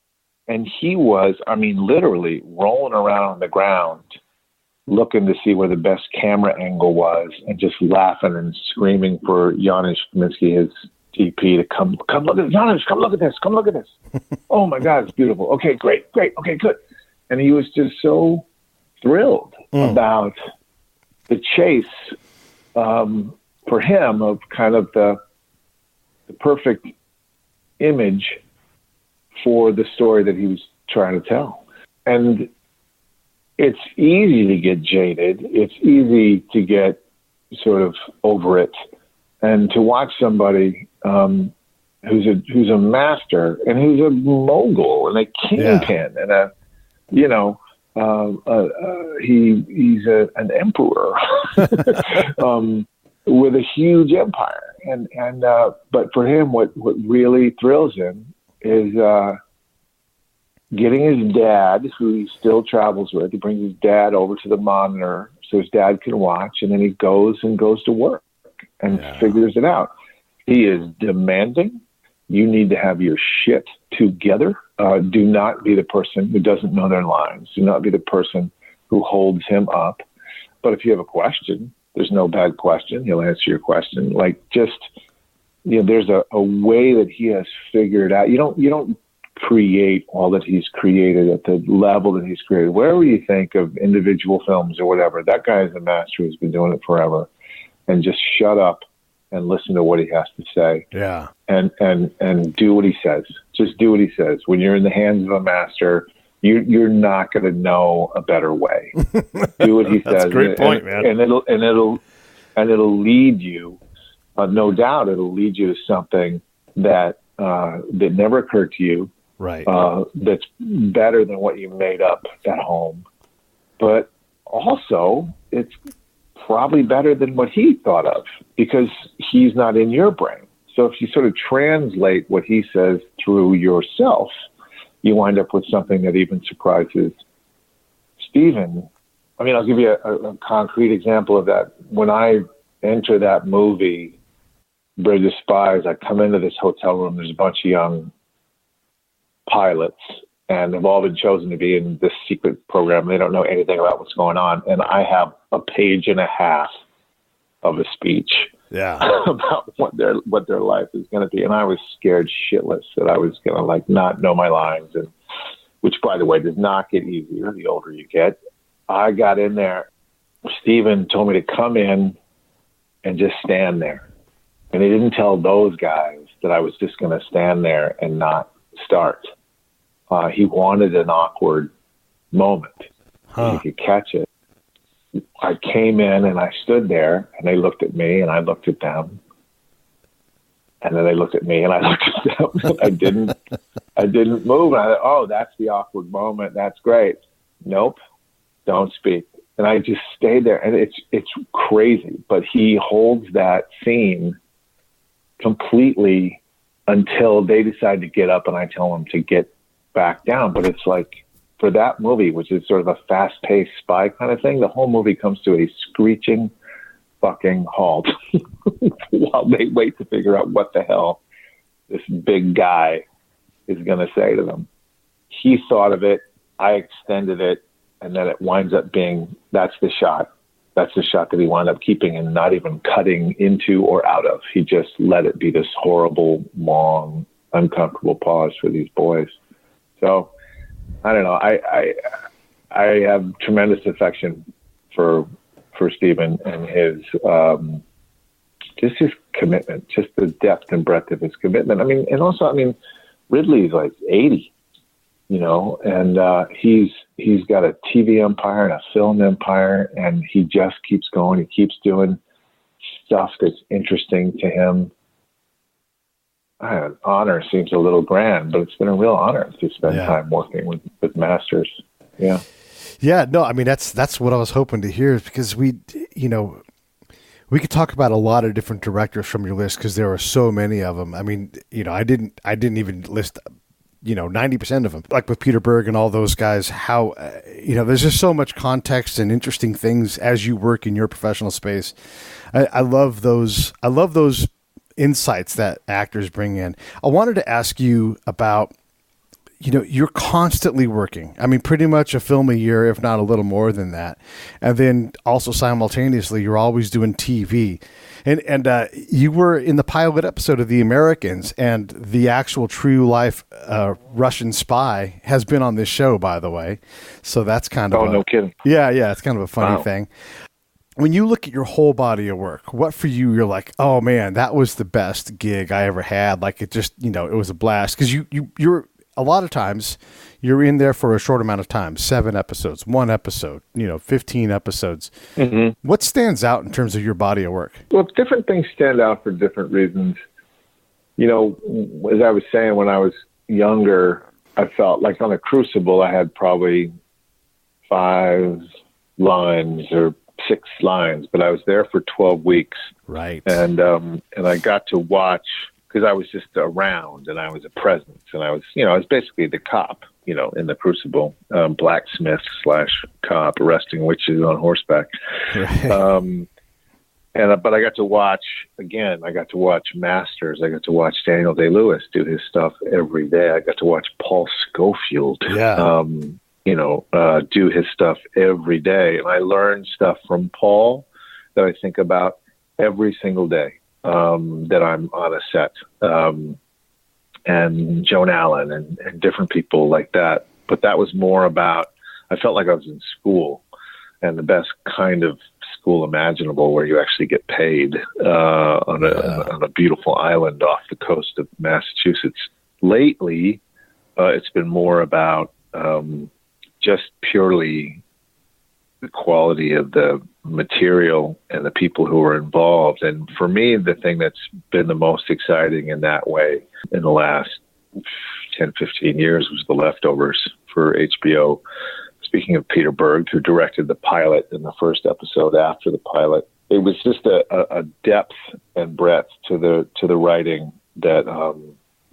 he was, I mean, literally rolling around on the ground, looking to see where the best camera angle was, and just laughing and screaming for Janusz Kaminski, his DP, to come look at this. Janusz, come look at this. Oh my God, it's beautiful. Okay, great. Okay, good. And he was just so thrilled about the chase for him of kind of the perfect image for the story that he was trying to tell. And it's easy to get jaded. It's easy to get sort of over it. And to watch somebody who's a master and who's a mogul and a kingpin and he's an emperor with a huge empire. But for him, what really thrills him is getting his dad, who he still travels with. He brings his dad over to the monitor so his dad can watch, and then he goes to work and figures it out. He is demanding. You need to have your shit together. Do not be the person who doesn't know their lines. Do not be the person who holds him up. But if you have a question, there's no bad question. He'll answer your question. Like, just, there's a way that he has figured out. You don't create all that he's created at the level that he's created. Wherever you think of individual films or whatever, that guy is a master who's been doing it forever. And just shut up and listen to what he has to say. Yeah. And do what he says. Just do what he says. When you're in the hands of a master, you're not going to know a better way. Do what he says. That's a great point, man. And it'll lead you. No doubt, it'll lead you to something that never occurred to you. Right. That's better than what you made up at home. But also, it's probably better than what he thought of because he's not in your brain. So if you sort of translate what he says through yourself, you wind up with something that even surprises Steven. I mean, I'll give you a concrete example of that. When I enter that movie, Bridge of Spies, I come into this hotel room. There's a bunch of young pilots, and they've all been chosen to be in this secret program. They don't know anything about what's going on. And I have a page and a half of a speech about what their life is going to be. And I was scared shitless that I was going to not know my lines, and which, by the way, does not get easier the older you get. I got in there. Steven told me to come in and just stand there. And he didn't tell those guys that I was just going to stand there and not start. He wanted an awkward moment. He could catch it. I came in and I stood there, and they looked at me and I looked at them. And then they looked at me and I looked at them. I didn't move. And I thought, oh, that's the awkward moment. That's great. Nope. Don't speak. And I just stayed there, and it's crazy, but he holds that scene completely until they decide to get up and I tell them to get back down. But it's like, for that movie, which is sort of a fast-paced spy kind of thing, the whole movie comes to a screeching fucking halt while they wait to figure out what the hell this big guy is going to say to them. He thought of it, I extended it, and then it winds up being, that's the shot. That's the shot that he wound up keeping and not even cutting into or out of. He just let it be this horrible, long, uncomfortable pause for these boys. So, I don't know. I have tremendous affection for Steven and his just his commitment, just the depth and breadth of his commitment. I mean, and also, Ridley's like 80, and he's got a TV empire and a film empire, and he just keeps going. He keeps doing stuff that's interesting to him. Honor seems a little grand, but it's been a real honor to spend time working with masters. Yeah. Yeah, no, that's what I was hoping to hear, because we could talk about a lot of different directors from your list, because there are so many of them. I didn't even list 90% of them, like with Peter Berg and all those guys. How there's just so much context and interesting things as you work in your professional space. I love those insights that actors bring in. I wanted to ask you about you're constantly working. I mean, pretty much a film a year, if not a little more than that. And then also simultaneously, you're always doing TV. And you were in the pilot episode of The Americans, and the actual true life Russian spy has been on this show, by the way. So that's kind of no kidding. Yeah, it's kind of a funny thing. When you look at your whole body of work, what for you, you're like, oh man, that was the best gig I ever had. Like it just, it was a blast. Because you're a lot of times you're in there for a short amount of time, 7 episodes, 1 episode, 15 episodes. Mm-hmm. What stands out in terms of your body of work? Well, different things stand out for different reasons. As I was saying, when I was younger, I felt like on a Crucible, I had probably 5 lines or 6 lines, but I was there for 12 weeks. Right. And I got to watch, because I was just around and I was a presence, and I was basically the cop, in the Crucible, blacksmith / cop arresting witches on horseback. Right. But I got to watch Masters. I got to watch Daniel Day-Lewis do his stuff every day. I got to watch Paul Scofield, do his stuff every day. And I learned stuff from Paul that I think about every single day that I'm on a set. And Joan Allen and different people like that. But that was more about, I felt like I was in school, and the best kind of school imaginable, where you actually get paid on a beautiful island off the coast of Massachusetts. Lately, it's been more about just purely the quality of the material and the people who are involved. And for me, the thing that's been the most exciting in that way in the last 10, 15 years was The Leftovers for HBO. Speaking of Peter Berg, who directed the pilot in the first episode after the pilot, it was just a depth and breadth to the writing that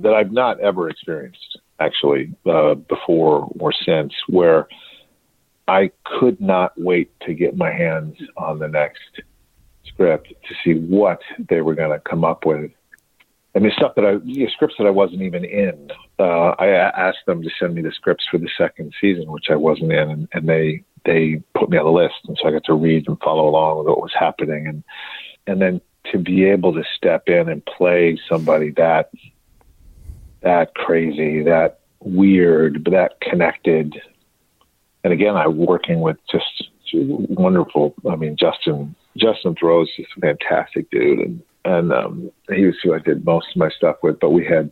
I've not ever experienced, actually, before or since, where I could not wait to get my hands on the next script to see what they were going to come up with. I mean, scripts that I wasn't even in. I asked them to send me the scripts for the second season, which I wasn't in, and they put me on the list, and so I got to read and follow along with what was happening, and then to be able to step in and play somebody that crazy, that weird, but that connected. And again, I'm working with just wonderful. I mean, Justin Theroux's just a fantastic dude, and he was who I did most of my stuff with. But we had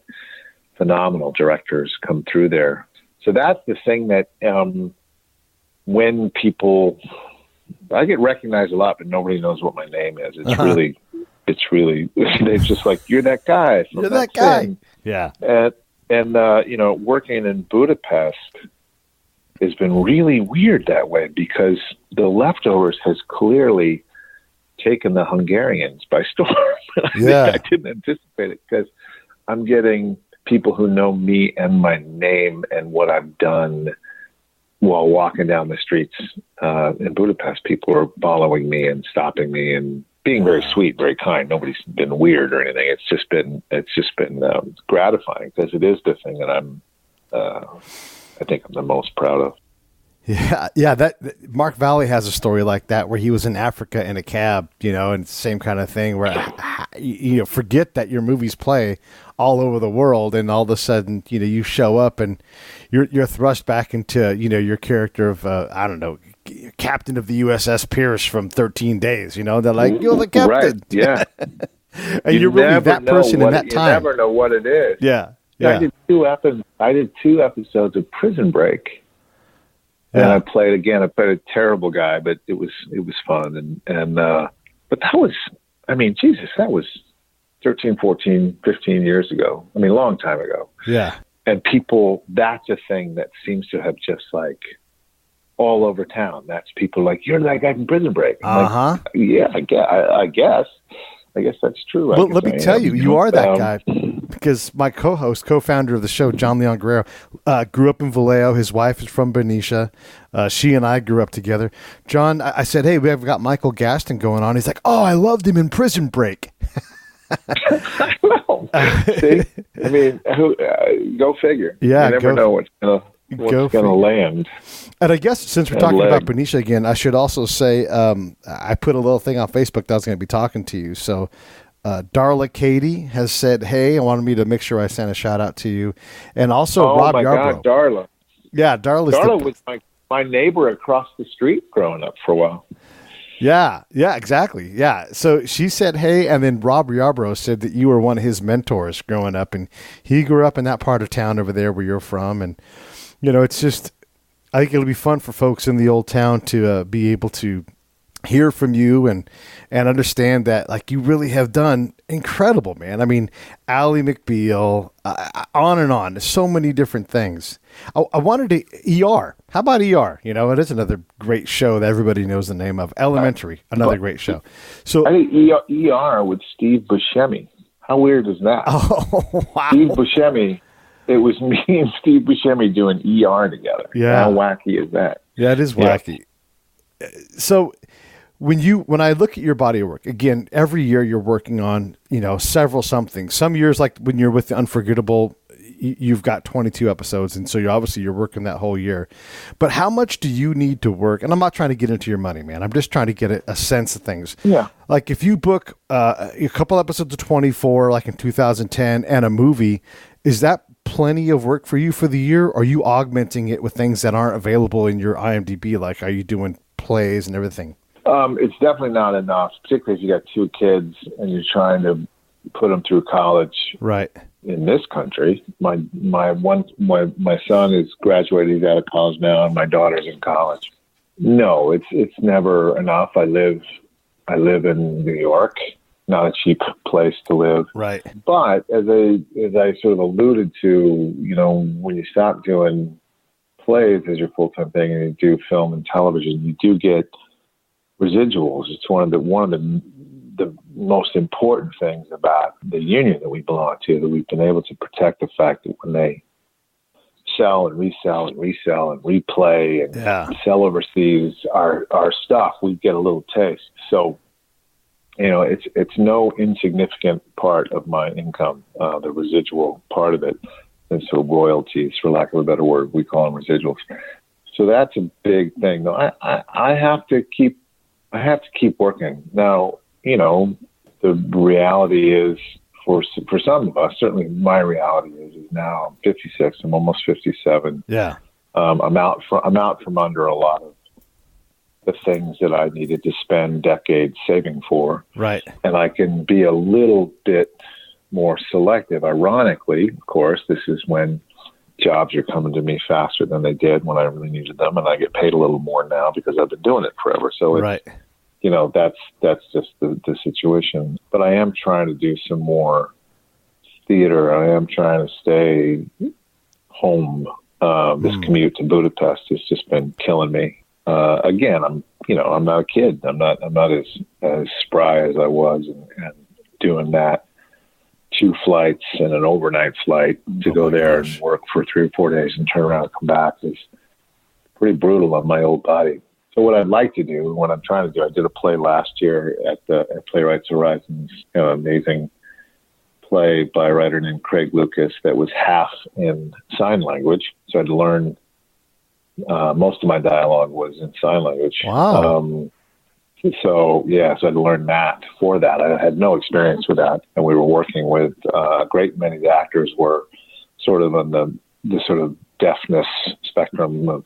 phenomenal directors come through there. So that's the thing that when people, I get recognized a lot, but nobody knows what my name is. It's really, they're just like, you're that guy. You're that guy. Thing. Yeah. And working in Budapest has been really weird that way, because The Leftovers has clearly taken the Hungarians by storm. I didn't anticipate it, because I'm getting people who know me and my name and what I've done while walking down the streets in Budapest. People are following me and stopping me and being very sweet, very kind. Nobody's been weird or anything. It's just been gratifying, because it is the thing that I think I'm the most proud of. Yeah. That Mark Valley has a story like that, where he was in Africa in a cab, and same kind of thing, where forget that your movies play all over the world, and all of a sudden, you show up and you're thrust back into, your character of captain of the USS Pierce from 13 Days. They're like, you're the captain, right? Yeah, and you're really that person in that time. You never know what it is. Yeah. I did 2 episodes of Prison Break. And I played a terrible guy, but it was fun. But that was, that was 13, 14, 15 years ago. A long time ago. Yeah. And people, that's a thing that seems to have just like all over town. That's people like, you're that guy from Prison Break. Like, yeah, I guess that's true. Well, let me tell you, you are that guy, because my co-founder of the show, John Leon Guerrero, grew up in Vallejo. His wife is from Benicia. She and I grew up together. John, I said, hey, we have got Michael Gaston going on. He's like, oh, I loved him in Prison Break. I know. See? I mean, go figure. Yeah, you never know what's gonna land. And I guess since we're talking about Benicia again, I should also say I put a little thing on Facebook that I was going to be talking to you. So Darla Katie has said, hey, I wanted me to make sure I send a shout out to you. And also Rob Yarbrough. Oh, my God, Darla. Yeah, Darla was my neighbor across the street growing up for a while. Yeah, exactly. Yeah. So she said, hey, and then Rob Yarbrough said that you were one of his mentors growing up, and he grew up in that part of town over there where you're from. And, it's just, I think it'll be fun for folks in the old town to be able to hear from you and understand that, like, you really have done incredible, man. I mean, Ally McBeal, on and on. There's so many different things. I wanted to ER. How about ER? It is another great show that everybody knows the name of. Elementary, another great show. So I think ER with Steve Buscemi. How weird is that? Oh, wow. Steve Buscemi. It was me and Steve Buscemi doing ER together. Yeah. How wacky is that? Yeah, it is wacky. Yeah. So when I look at your body of work, again, every year you're working on, several something. Some years, like when you're with The Unforgettable, you've got 22 episodes. And so you're working that whole year. But how much do you need to work? And I'm not trying to get into your money, man. I'm just trying to get a sense of things. Yeah. Like if you book a couple episodes of 24, like in 2010, and a movie, is that plenty of work for you for the year? Or are you augmenting it with things that aren't available in your IMDb? Like, are you doing plays and everything? It's definitely not enough, particularly if you got two kids and you're trying to put them through college. Right. In this country, my son is graduated. He's out of college now, and my daughter's in college. No, it's never enough. I live in New York, not a cheap place to live. Right. But as I sort of alluded to, when you stop doing plays as your full-time thing and you do film and television, you do get residuals. It's one of the most important things about the union that we belong to, that we've been able to protect the fact that when they sell and resell and resell and replay and sell overseas our stuff, we get a little taste. So, it's no insignificant part of my income, the residual part of it. And so royalties, for lack of a better word, we call them residuals. So that's a big thing. No, I have to keep working. Now, the reality is for some of us, certainly my reality is now I'm 56. I'm almost 57. Yeah. I'm out from under a lot of the things that I needed to spend decades saving for. Right. And I can be a little bit more selective. Ironically, of course, this is when jobs are coming to me faster than they did when I really needed them, and I get paid a little more now because I've been doing it forever. So it's, right. That's just the situation. But I am trying to do some more theater. I am trying to stay home. This commute to Budapest has just been killing me. Again, I'm not a kid. I'm not as spry as I was, and doing that 2 flights and an overnight flight to go there and work for 3 or 4 days and turn around and come back is pretty brutal on my old body. So what I'd like to do, what I'm trying to do, I did a play last year at Playwrights Horizons, amazing play by a writer named Craig Lucas that was half in sign language. So I had to learn, most of my dialogue was in sign language. Wow. So I had to learn that for that. I had no experience with that. And we were working with a great many of the actors were sort of on the sort of deafness spectrum of,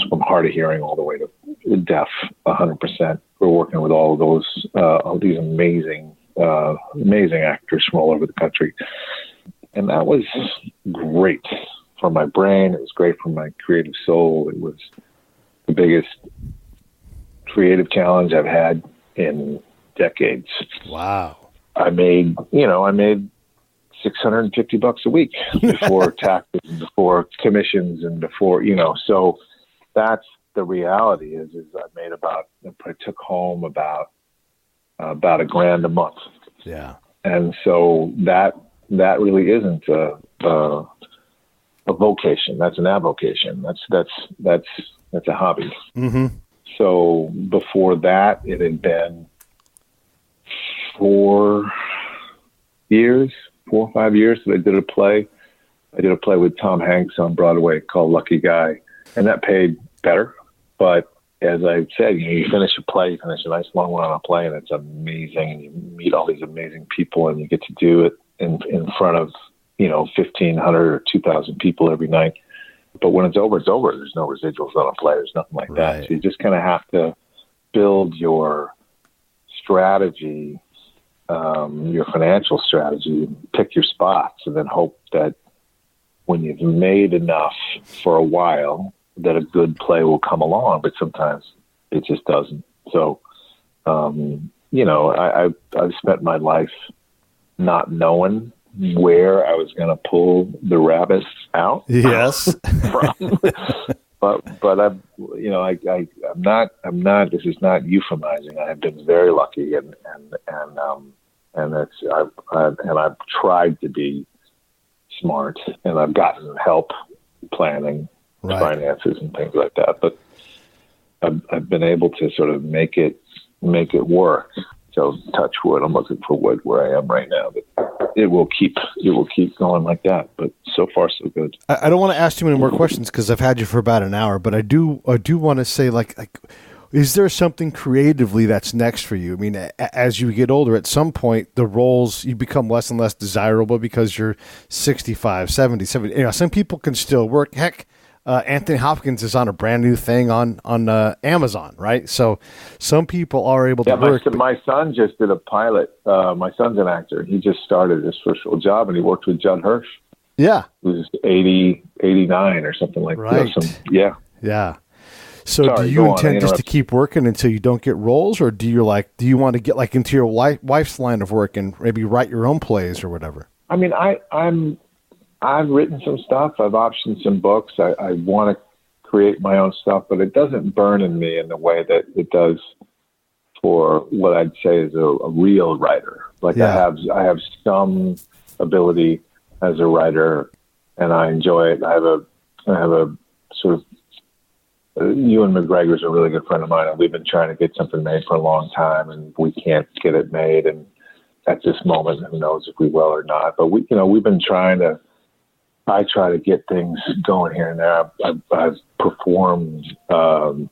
from hard of hearing all the way to deaf 100%. We're working with all of those, all these amazing actors from all over the country. And that was great for my brain. It was great for my creative soul. It was the biggest creative challenge I've had in decades. Wow. I made $650 a week before taxes and before commissions and before, so that's the reality is I took home about $1,000 a month. Yeah. And so that really isn't a vocation. That's an avocation. That's a hobby. Mm-hmm. So before that, it had been 4 or 5 years that I did a play. I did a play with Tom Hanks on Broadway called Lucky Guy, and that paid better. But as I said, you finish a play, you finish a nice long run on a play, and it's amazing, and you meet all these amazing people, and you get to do it in front of 1,500 or 2,000 people every night. But when it's over, it's over. There's no residuals on a play. There's nothing like that. So you just kind of have to build your strategy, your financial strategy, pick your spots, and then hope that when you've made enough for a while, that a good play will come along. But sometimes it just doesn't. So, I've spent my life not knowing where I was going to pull the rabbit out. Yes. From. But I'm not, this is not euphemizing. I have been very lucky and I've tried to be smart, and I've gotten help planning finances and things like that. But I've been able to sort of make it work. So touch wood. I'm looking for wood where I am right now, but it will keep going like that. But so far so good. I don't want to ask too many more questions because I've had you for about an hour, but I do want to say like, is there something creatively that's next for you? I mean, as you get older, at some point, the roles, you become less and less desirable because you're 65, 70. Some people can still work. Heck, Anthony Hopkins is on a brand new thing on Amazon, right? So some people are able to work. My son just did a pilot. My son's an actor. He just started his first real job, and he worked with Judd Hirsch. Yeah. Who's 80, 89 or something like that. Right. Yeah. Yeah. So do you intend just to keep working until you don't get roles, or do you want to get like into your wife's line of work and maybe write your own plays or whatever? I mean, I've written some stuff. I've optioned some books. I want to create my own stuff, but it doesn't burn in me in the way that it does for what I'd say is a real writer. Like I have some ability as a writer, and I enjoy it. I have a sort of Ewan McGregor's a really good friend of mine, and we've been trying to get something made for a long time, and we can't get it made. And at this moment, who knows if we will or not? But we've been trying to. I try to get things going here and there. I've performed. I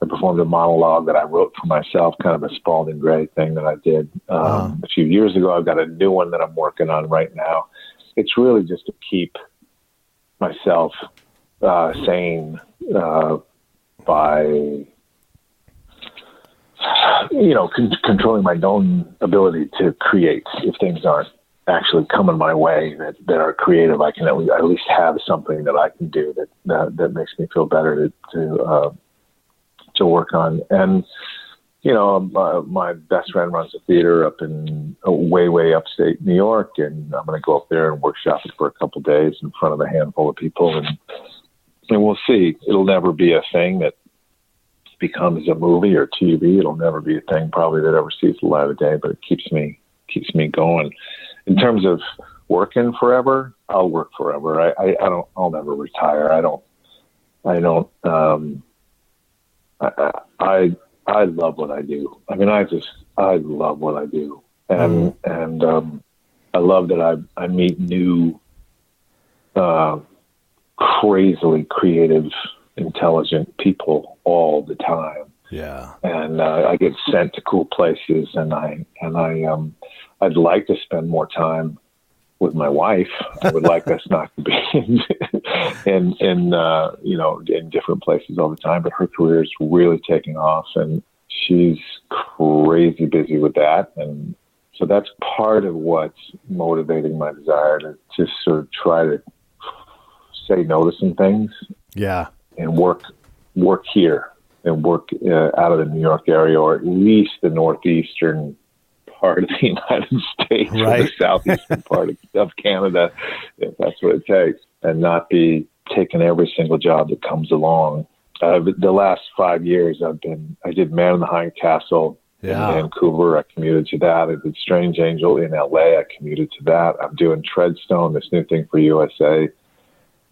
performed a monologue that I wrote for myself, kind of a Spalding Gray thing that I did a few years ago. I've got a new one that I'm working on right now. It's really just to keep myself sane by controlling my own ability to create. If things aren't actually coming my way that are creative, I can at least have something that I can do that makes me feel better to work on. And my best friend runs a theater up in way upstate New York, and I'm going to go up there and workshop it for a couple of days in front of a handful of people, and we'll see. It'll never be a thing that becomes a movie or TV. It'll never be a thing probably that ever sees the light of day, but it keeps me going. In terms of working forever, I'll work forever. I'll never retire. I love what I do. I mean, I love what I do. And I love that I meet new, crazily creative, intelligent people all the time. Yeah. And I get sent to cool places, and I'd like to spend more time with my wife. I would like us not to be in different places all the time, but her career is really taking off, and she's crazy busy with that. And so that's part of what's motivating my desire to just sort of try to say no to some things. Yeah. And work here and work out of the New York area, or at least the northeastern part of the United States, right, or the southeastern part of Canada, if that's what it takes, and not be taking every single job that comes along. The last 5 years, I did Man in the High Castle in Vancouver. I commuted to that. I did Strange Angel in LA. I commuted to that. I'm doing Treadstone, this new thing for USA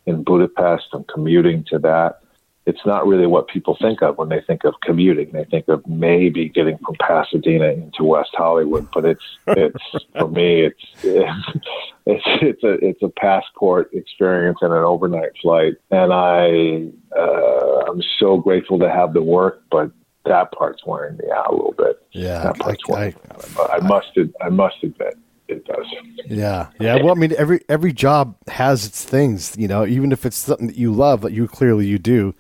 in Budapest. I'm commuting to that. it's not really what people think of when they think of commuting. They think of maybe getting from Pasadena into West Hollywood, but it's for me, it's a passport experience and an overnight flight. And I'm so grateful to have the work, but that part's wearing me out a little bit. Yeah, that part's wearing me out. But I must admit. It does. Yeah. Well, I mean, every job has its things, even if it's something that you love, that you do,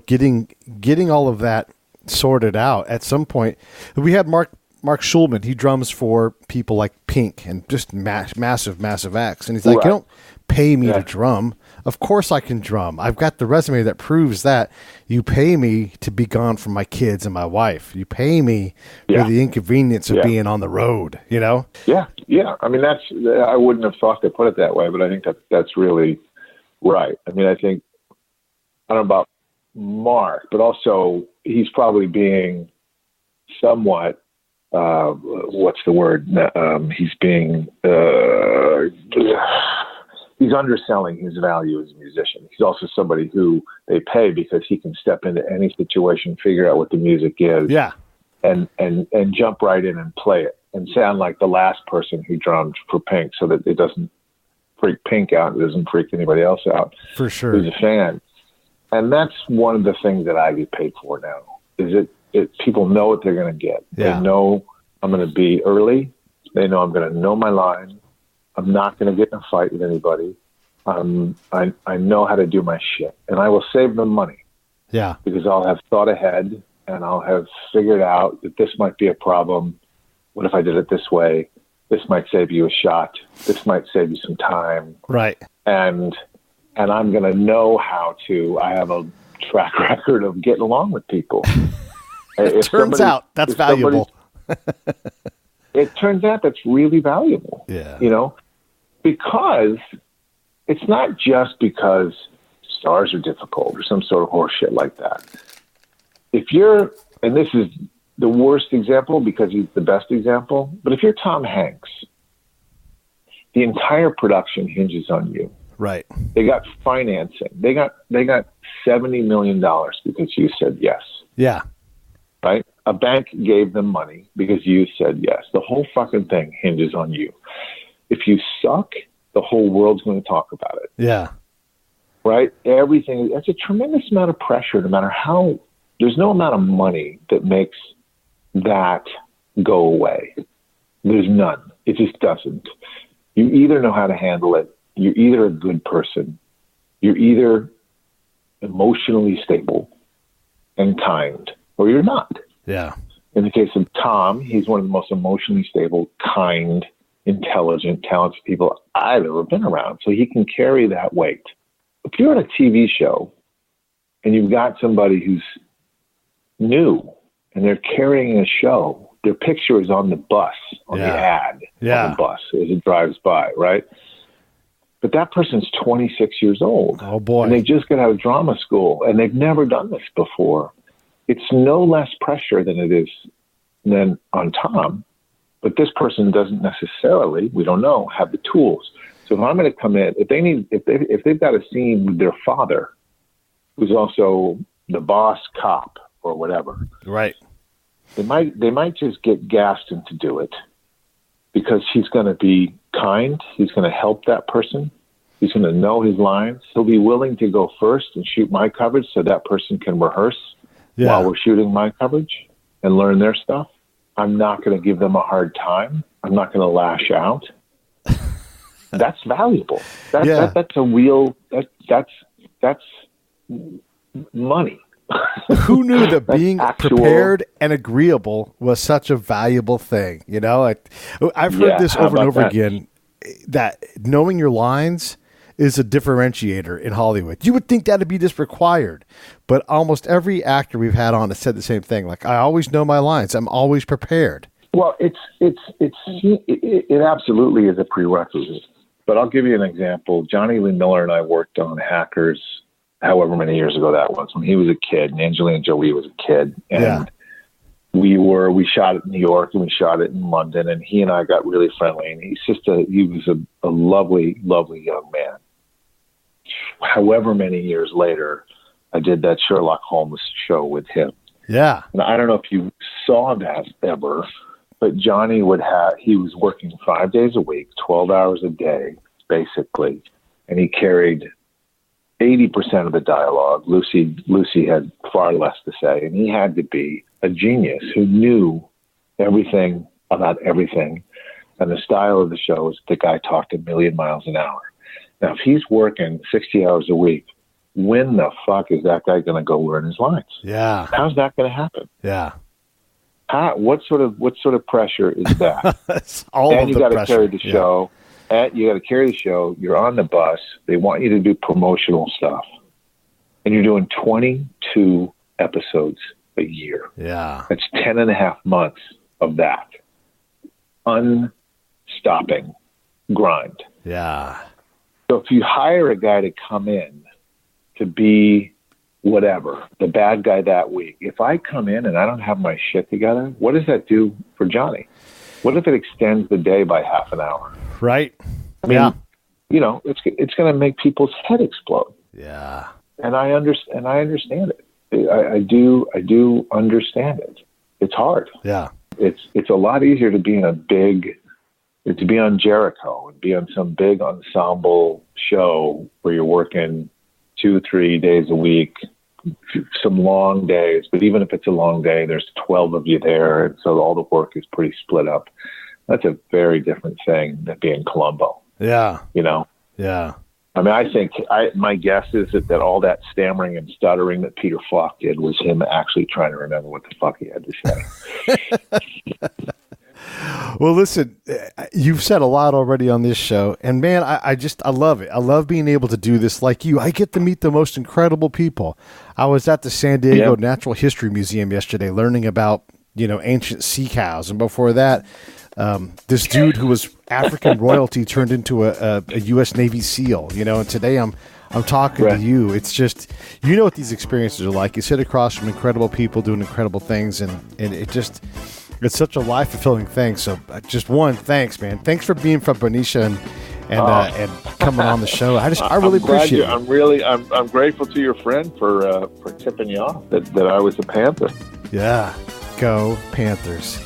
getting all of that sorted out at some point. We had Mark Schulman. He drums for people like Pink and just massive acts. And he's like, You don't pay me to drum. Of course I can drum. I've got the resume that proves that. You pay me to be gone from my kids and my wife. You pay me for the inconvenience of being on the road, Yeah. I mean, I wouldn't have thought to put it that way, but I think that's really right. I mean, I don't know about Mark, but also he's probably being somewhat, what's the word? He's being, he's underselling his value as a musician. He's also somebody who they pay because he can step into any situation, figure out what the music is, and jump right in and play it and sound like the last person who drummed for Pink, so that it doesn't freak Pink out, it doesn't freak anybody else out. For sure, who's a fan. And that's one of the things that I get paid for now. Is it people know what they're going to get. Yeah. They know I'm going to be early. They know I'm going to know my line. I'm not going to get in a fight with anybody. I know how to do my shit, and I will save them money. Yeah, because I'll have thought ahead, and I'll have figured out that this might be a problem. What if I did it this way? This might save you a shot. This might save you some time. Right. And I'm going to know how to. I have a track record of getting along with people. It turns out that's valuable. It turns out that's really valuable. Yeah. Because it's not just because stars are difficult or some sort of horseshit like that. And this is the worst example because he's the best example, but if you're Tom Hanks, the entire production hinges on you. Right. They got financing. They got $70 million because you said yes. Yeah. Right? A bank gave them money because you said yes. The whole fucking thing hinges on you. If you suck, the whole world's going to talk about it. Yeah. Right? Everything. That's a tremendous amount of pressure, no matter how. There's no amount of money that makes that go away. There's none. It just doesn't. You either know how to handle it. You're either a good person. You're either emotionally stable and kind, or you're not. Yeah. In the case of Tom, he's one of the most emotionally stable, kind, intelligent, talented people I've ever been around. So he can carry that weight. If you're on a TV show and you've got somebody who's new and they're carrying a show, their picture is on the bus, on the ad, on the bus as it drives by, right? But that person's 26 years old. Oh, boy. And they just got out of drama school, and they've never done this before. It's no less pressure than it is on Tom. But this person doesn't necessarily, we don't know, have the tools. So if I'm going to come in, if they've got a scene with their father, who's also the boss cop or whatever, right? They might just get Gaston to do it because he's going to be kind. He's going to help that person. He's going to know his lines. He'll be willing to go first and shoot my coverage so that person can rehearse while we're shooting my coverage and learn their stuff. I'm not going to give them a hard time. I'm not going to lash out. That's valuable. That's a real, that's money. Who knew that being prepared and agreeable was such a valuable thing? I've heard this over and over again, that knowing your lines is a differentiator in Hollywood. You would think that'd be just required, but almost every actor we've had on has said the same thing. Like, I always know my lines. I'm always prepared. Well, it absolutely is a prerequisite. But I'll give you an example. Johnny Lee Miller and I worked on Hackers, however many years ago that was, when he was a kid and Angelina Jolie was a kid. And we shot it in New York and we shot it in London, and he and I got really friendly, and he was a lovely, lovely young man. However many years later, I did that Sherlock Holmes show with him. Yeah. And I don't know if you saw that ever, but Johnny he was working 5 days a week, 12 hours a day, basically. And he carried 80% of the dialogue. Lucy had far less to say. And he had to be a genius who knew everything about everything. And the style of the show is the guy talked a million miles an hour. Now, if he's working 60 hours a week, when the fuck is that guy going to go learn his lines? Yeah. How's that going to happen? Yeah. What sort of pressure is that? That's all and of you the got to pressure. carry the show. And you got to carry the show. You're on the bus. They want you to do promotional stuff, and you're doing 22 episodes a year. Yeah. That's 10 and a half months of that unstopping grind. Yeah. So if you hire a guy to come in to be whatever, the bad guy that week, if I come in and I don't have my shit together, what does that do for Johnny? What if it extends the day by half an hour? Right. I mean, it's going to make people's head explode. Yeah. And I understand it. I do understand it. It's hard. Yeah. It's a lot easier to be to be on Jericho and be on some big ensemble show where you're working 2-3 days a week, some long days. But even if it's a long day, there's 12 of you there, and so all the work is pretty split up. That's a very different thing than being Columbo. Yeah. Yeah. I mean, I think my guess is that all that stammering and stuttering that Peter Falk did was him actually trying to remember what the fuck he had to say. Well, listen, you've said a lot already on this show, and man, I love it. I love being able to do this like you. I get to meet the most incredible people. I was at the San Diego Natural History Museum yesterday learning about, ancient sea cows. And before that, this dude who was African royalty turned into a U.S. Navy SEAL, and today I'm talking to you. It's just, what these experiences are like. You sit across from incredible people doing incredible things, and it's such a life-fulfilling thing. So thanks, man. Thanks for being from Benicia and coming on the show. I really appreciate it. I'm grateful to your friend for tipping you off that I was a Panther. Yeah. Go Panthers.